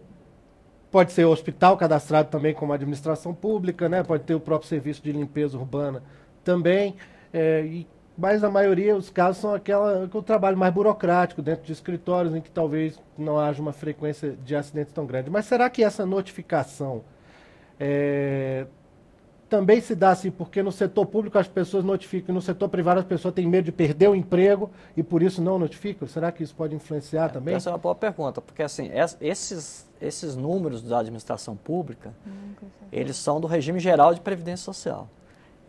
pode ser o hospital cadastrado também como administração pública, né? Pode ter o próprio serviço de limpeza urbana também. Mas a maioria dos casos são o trabalho mais burocrático dentro de escritórios em que talvez não haja uma frequência de acidentes tão grande. Mas será que essa notificação também se dá assim, porque no setor público as pessoas notificam, no setor privado as pessoas têm medo de perder o emprego e por isso não notificam? Será que isso pode influenciar também? Essa é uma boa pergunta, porque assim, esses números da administração pública, eles são do regime geral de previdência social.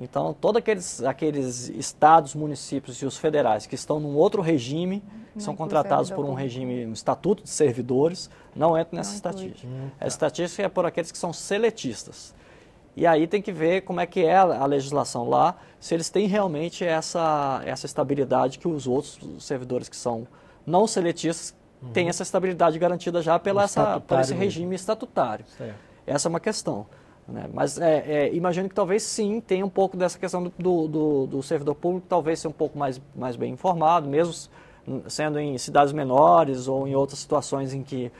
Então, todos aqueles estados, municípios e os federais que estão num outro regime, são contratados por um regime, um estatuto de servidores, não entram nessa estatística. Essa estatística é por aqueles que são seletistas. E aí tem que ver como é que é a legislação lá, se eles têm realmente essa estabilidade que os outros servidores que são não seletistas têm essa estabilidade garantida já por esse regime estatutário. Certo. Essa é uma questão. Né? Mas imagino que talvez sim tenha um pouco dessa questão do servidor público, talvez ser um pouco mais bem informado, mesmo sendo em cidades menores ou em outras situações em que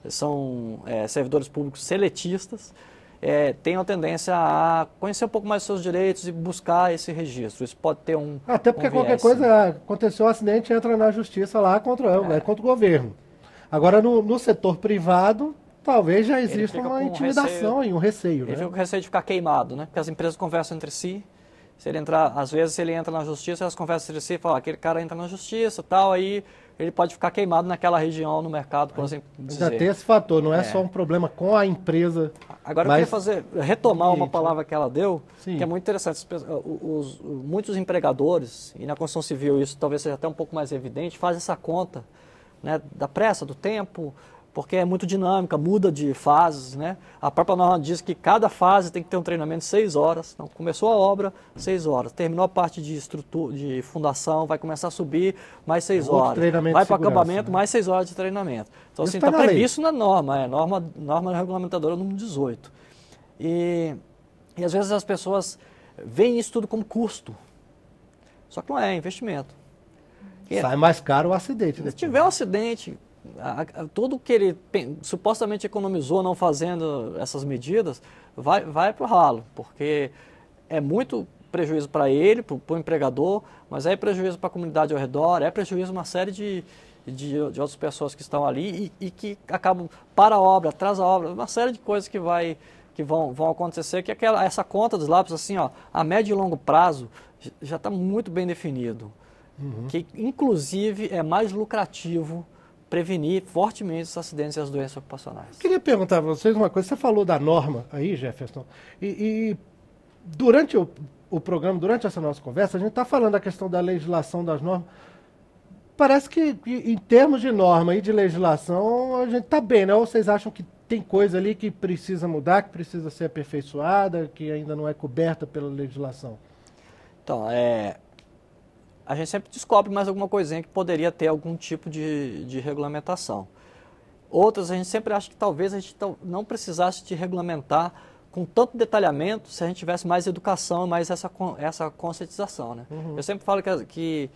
são servidores públicos seletistas, tenham tendência a conhecer um pouco mais os seus direitos e buscar esse registro. Isso pode ter Até porque qualquer coisa, aconteceu um acidente, entra na justiça lá contra o governo. Agora, no setor privado, talvez já exista uma intimidação e um receio. Ele fica com receio de ficar queimado, né? Porque as empresas conversam entre si. Às vezes, se ele entra na justiça, elas conversam entre si e falam, aquele cara entra na justiça, tal, aí ele pode ficar queimado naquela região, no mercado, por assim dizer. Ainda tem esse fator, não é só um problema com a empresa. Agora, eu queria retomar uma palavra que ela deu, Sim. que é muito interessante. Muitos empregadores, e na construção civil isso talvez seja até um pouco mais evidente, fazem essa conta, né, da pressa, do tempo, porque é muito dinâmica, muda de fases, né? A própria norma diz que cada fase tem que ter um treinamento de 6 horas. Então, começou a obra, 6 horas. Terminou a parte de estrutura, de fundação, vai começar a subir, mais 6 horas. Vai para o acabamento, né? Mais 6 horas de treinamento. Então, assim, tá está previsto na norma, norma regulamentadora número 18. E às vezes as pessoas veem isso tudo como custo. Só que não é investimento. Sai mais caro o acidente. Se tiver um acidente, tudo que ele supostamente economizou não fazendo essas medidas, vai para o ralo, porque é muito prejuízo para ele, para o empregador, mas é prejuízo para a comunidade ao redor, é prejuízo uma série de outras pessoas que estão ali e que acabam para a obra, atrasa a obra, uma série de coisas que vão acontecer, que essa conta dos lápis, assim, a médio e longo prazo já está muito bem definido, que inclusive é mais lucrativo prevenir fortemente os acidentes e as doenças ocupacionais. Queria perguntar a vocês uma coisa. Você falou da norma aí, Jefferson, e durante o programa, durante essa nossa conversa, a gente está falando da questão da legislação das normas. Parece que em termos de norma e de legislação, a gente está bem, né? Ou vocês acham que tem coisa ali que precisa mudar, que precisa ser aperfeiçoada, que ainda não é coberta pela legislação? Então, a gente sempre descobre mais alguma coisinha que poderia ter algum tipo de regulamentação. Outras a gente sempre acha que talvez a gente não precisasse de regulamentar com tanto detalhamento se a gente tivesse mais educação, mais essa conscientização, né? Eu sempre falo que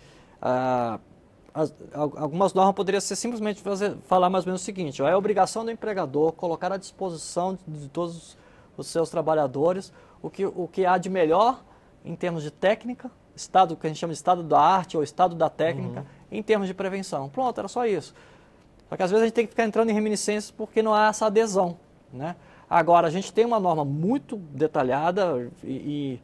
algumas normas poderiam ser simplesmente falar mais ou menos o seguinte, é obrigação do empregador colocar à disposição de todos os seus trabalhadores o que há de melhor em termos de técnica, estado que a gente chama de estado da arte ou estado da técnica, em termos de prevenção. Pronto, era só isso. Só que às vezes a gente tem que ficar entrando em reminiscências porque não há essa adesão, né? Agora, a gente tem uma norma muito detalhada e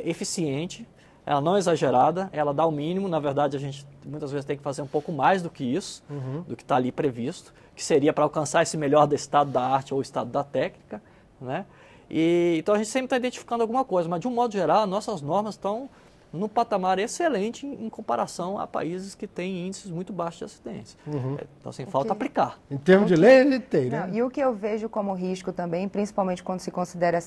eficiente, ela não é exagerada, ela dá o mínimo. Na verdade, a gente muitas vezes tem que fazer um pouco mais do que isso, do que está ali previsto, que seria para alcançar esse melhor do estado da arte ou estado da técnica, né? Então a gente sempre está identificando alguma coisa, mas de um modo geral, nossas normas estão num patamar excelente em comparação a países que têm índices muito baixos de acidentes. Então, assim, falta aplicar. Em termos de lei, a gente tem, né? E o que eu vejo como risco também, principalmente quando se considera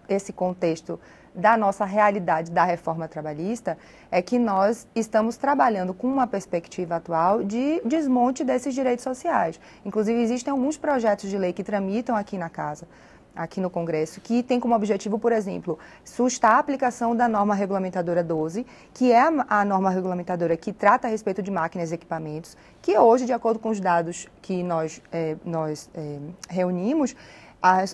esse contexto da nossa realidade da reforma trabalhista, é que nós estamos trabalhando com uma perspectiva atual de desmonte desses direitos sociais. Inclusive, existem alguns projetos de lei que tramitam aqui na casa, aqui no Congresso, que tem como objetivo, por exemplo, sustar a aplicação da norma regulamentadora 12, que é a norma regulamentadora que trata a respeito de máquinas e equipamentos, que hoje, de acordo com os dados que nós reunimos,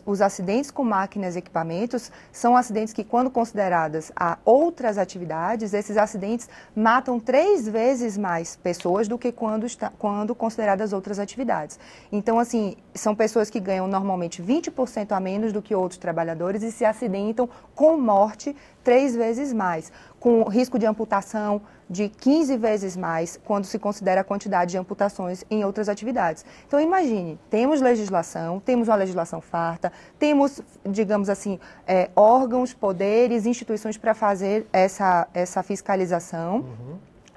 os acidentes com máquinas e equipamentos são acidentes que, quando consideradas a outras atividades, esses acidentes matam 3 vezes mais pessoas do que quando consideradas outras atividades. Então, assim, são pessoas que ganham normalmente 20% a menos do que outros trabalhadores e se acidentam com morte 3 vezes mais, com risco de amputação de 15 vezes mais quando se considera a quantidade de amputações em outras atividades. Então, imagine, temos legislação, temos uma legislação farta, temos, digamos assim, órgãos, poderes, instituições para fazer essa fiscalização,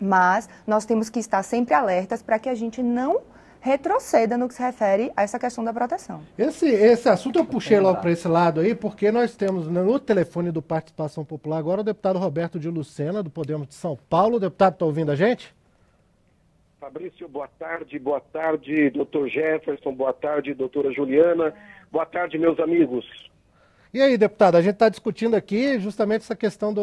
mas nós temos que estar sempre alertas para que a gente não retroceda no que se refere a essa questão da proteção. Esse assunto eu puxei logo para esse lado aí, porque nós temos no telefone do Participação Popular agora o deputado Roberto de Lucena, do Podemos de São Paulo. O deputado está ouvindo a gente? Fabrício, boa tarde, doutor Jefferson, boa tarde, doutora Juliana, boa tarde, meus amigos. E aí, deputado, a gente está discutindo aqui justamente essa questão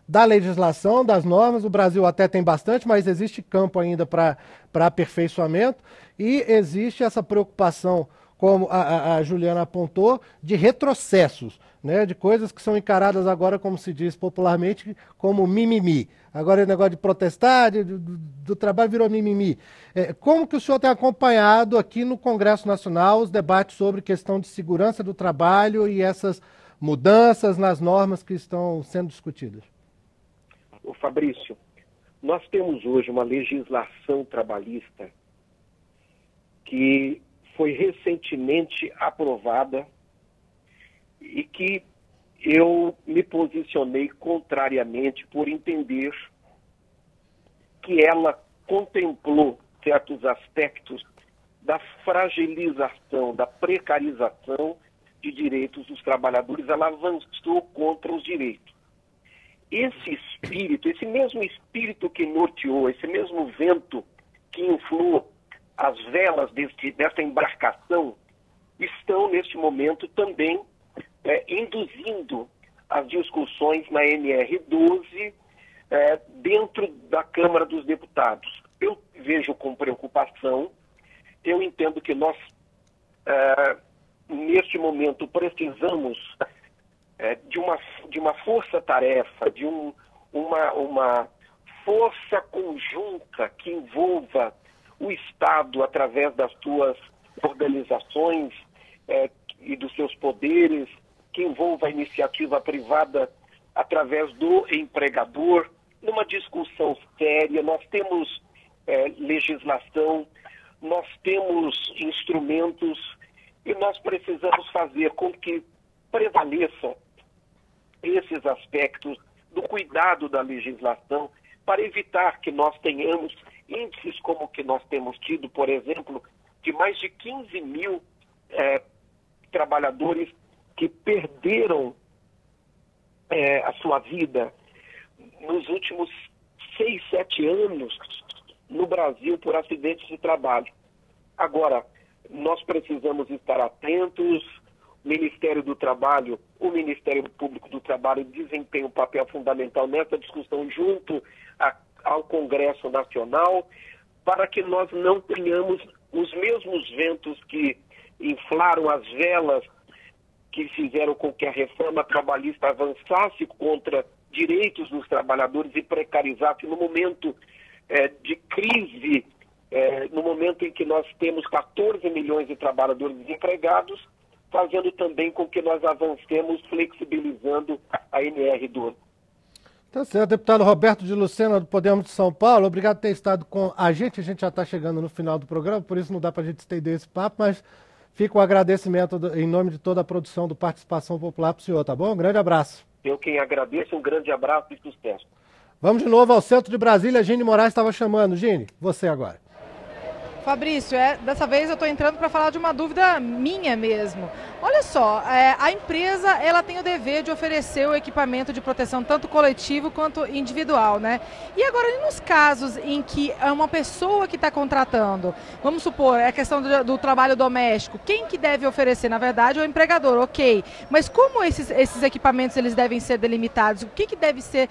da legislação, das normas. O Brasil até tem bastante, mas existe campo ainda para aperfeiçoamento e existe essa preocupação, como a Juliana apontou, de retrocessos, né, de coisas que são encaradas agora, como se diz popularmente, como mimimi. Agora o negócio de protestar, do trabalho virou mimimi. Como que o senhor tem acompanhado aqui no Congresso Nacional os debates sobre questão de segurança do trabalho e essas mudanças nas normas que estão sendo discutidas? Ô Fabrício, nós temos hoje uma legislação trabalhista que foi recentemente aprovada e que eu me posicionei contrariamente por entender que ela contemplou certos aspectos da fragilização, da precarização de direitos dos trabalhadores. Ela avançou contra os direitos. Esse espírito, esse mesmo espírito que norteou, esse mesmo vento que inflou as velas desta embarcação, estão neste momento também induzindo as discussões na NR12 dentro da Câmara dos Deputados. Eu vejo com preocupação, eu entendo que nós, neste momento, precisamos de uma força-tarefa, de uma força conjunta que envolva o Estado através das suas organizações e dos seus poderes, que envolva a iniciativa privada através do empregador, numa discussão séria. Nós temos legislação, nós temos instrumentos e nós precisamos fazer com que prevaleça esses aspectos do cuidado da legislação para evitar que nós tenhamos índices como o que nós temos tido, por exemplo, de mais de 15 mil trabalhadores que perderam a sua vida nos últimos 6, 7 anos no Brasil por acidentes de trabalho. Agora, nós precisamos estar atentos. O Ministério do Trabalho, o Ministério Público do Trabalho desempenha um papel fundamental nessa discussão junto ao Congresso Nacional, para que nós não tenhamos os mesmos ventos que inflaram as velas, que fizeram com que a reforma trabalhista avançasse contra direitos dos trabalhadores e precarizasse no momento de crise, no momento em que nós temos 14 milhões de trabalhadores desempregados, fazendo também com que nós avancemos flexibilizando a NR12. Tá certo, deputado Roberto de Lucena, do Podemos de São Paulo, obrigado por ter estado com a gente já está chegando no final do programa, por isso não dá para a gente estender esse papo, mas fica o agradecimento em nome de toda a produção do Participação Popular para o senhor, tá bom? Um grande abraço. Eu quem agradeço, um grande abraço e sucesso. Vamos de novo ao centro de Brasília, Gine Moraes estava chamando. Gine, você agora. Fabrício, dessa vez eu estou entrando para falar de uma dúvida minha mesmo. Olha só, a empresa ela tem o dever de oferecer o equipamento de proteção tanto coletivo quanto individual, né? E agora, nos casos em que é uma pessoa que está contratando, vamos supor, é a questão do trabalho doméstico, quem que deve oferecer? Na verdade, é o empregador, ok. Mas como esses equipamentos eles devem ser delimitados? O que deve ser,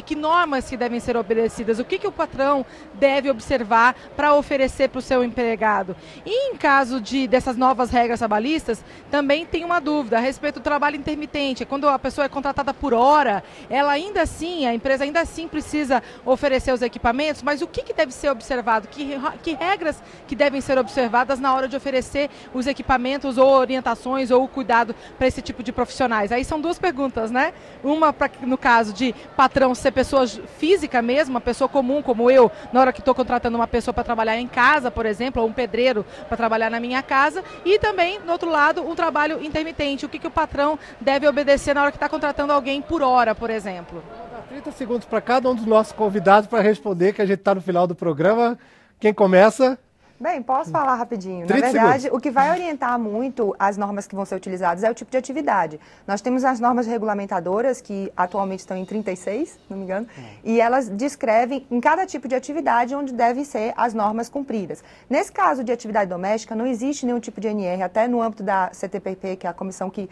que normas que devem ser obedecidas? O que o patrão deve observar para oferecer para o seu empregado? E em caso dessas novas regras trabalhistas, também tem uma dúvida a respeito do trabalho intermitente. Quando a pessoa é contratada por hora, ela ainda assim, a empresa ainda assim precisa oferecer os equipamentos, mas o que deve ser observado? Que regras que devem ser observadas na hora de oferecer os equipamentos ou orientações ou o cuidado para esse tipo de profissionais? Aí são duas perguntas, né? Uma no caso de patrão ser pessoa física mesmo, uma pessoa comum como eu, na hora que estou contratando uma pessoa para trabalhar em casa, por exemplo, ou um pedreiro para trabalhar na minha casa, e também, do outro lado, um trabalho intermitente. O que o patrão deve obedecer na hora que está contratando alguém por hora, por exemplo? 30 segundos para cada um dos nossos convidados para responder, que a gente está no final do programa. Quem começa? Bem, posso falar rapidinho. Na 30 verdade, segundos. o que vai orientar muito as normas que vão ser utilizadas é o tipo de atividade. Nós temos as normas regulamentadoras, que atualmente estão em 36, se não me engano, e elas descrevem em cada tipo de atividade onde devem ser as normas cumpridas. Nesse caso de atividade doméstica, não existe nenhum tipo de NR, até no âmbito da CTPP, que é a comissão que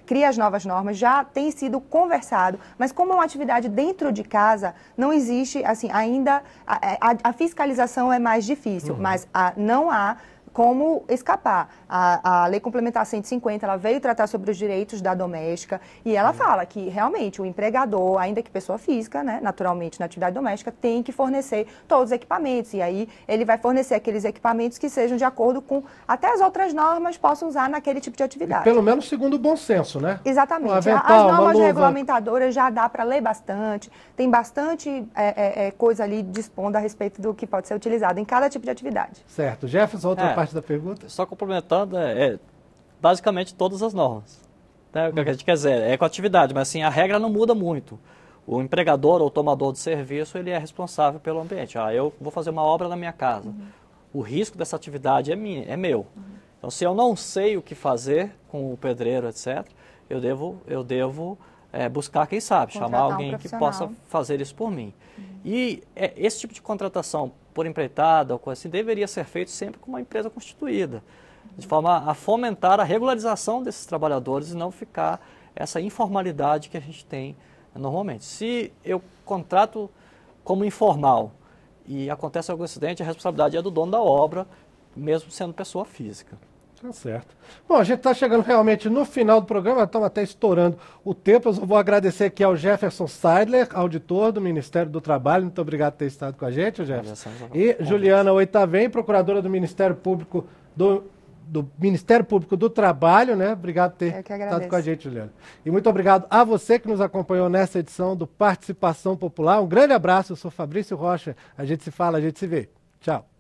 cria as novas normas, já tem sido conversado, mas como é uma atividade dentro de casa, não existe, assim, ainda, a fiscalização é mais difícil, mas não há como escapar. A Lei Complementar 150, ela veio tratar sobre os direitos da doméstica e ela fala que realmente o empregador, ainda que pessoa física, né, naturalmente na atividade doméstica, tem que fornecer todos os equipamentos e aí ele vai fornecer aqueles equipamentos que sejam de acordo com até as outras normas possam usar naquele tipo de atividade. Pelo menos segundo o bom senso, né? Exatamente. Um avental, as normas uma luva. regulamentadoras já dá para ler bastante, tem bastante coisa ali dispondo a respeito do que pode ser utilizado em cada tipo de atividade. Certo. Jefferson, outra parte da pergunta? Só complementando, basicamente todas as normas. Né? O que a gente quer dizer, é ecoatividade, mas assim, a regra não muda muito. O empregador ou tomador de serviço, ele é responsável pelo ambiente. Eu vou fazer uma obra na minha casa. O risco dessa atividade é meu. Então, se eu não sei o que fazer com o pedreiro, etc., eu devo buscar quem sabe, chamar alguém que possa fazer isso por mim. E esse tipo de contratação por empreitada ou coisa assim, deveria ser feito sempre com uma empresa constituída, de forma a fomentar a regularização desses trabalhadores e não ficar essa informalidade que a gente tem normalmente. Se eu contrato como informal e acontece algum acidente, a responsabilidade é do dono da obra, mesmo sendo pessoa física. Tá certo. Bom, a gente está chegando realmente no final do programa, estamos até estourando o tempo. Eu vou agradecer aqui ao Jefferson Seidler, auditor do Ministério do Trabalho. Muito obrigado por ter estado com a gente, Jefferson. E Juliana Oitavém, procuradora do Ministério Público do Ministério Público do Trabalho, né? Obrigado por ter estado com a gente, Juliana. E muito obrigado a você que nos acompanhou nessa edição do Participação Popular. Um grande abraço, eu sou Fabrício Rocha. A gente se fala, a gente se vê. Tchau.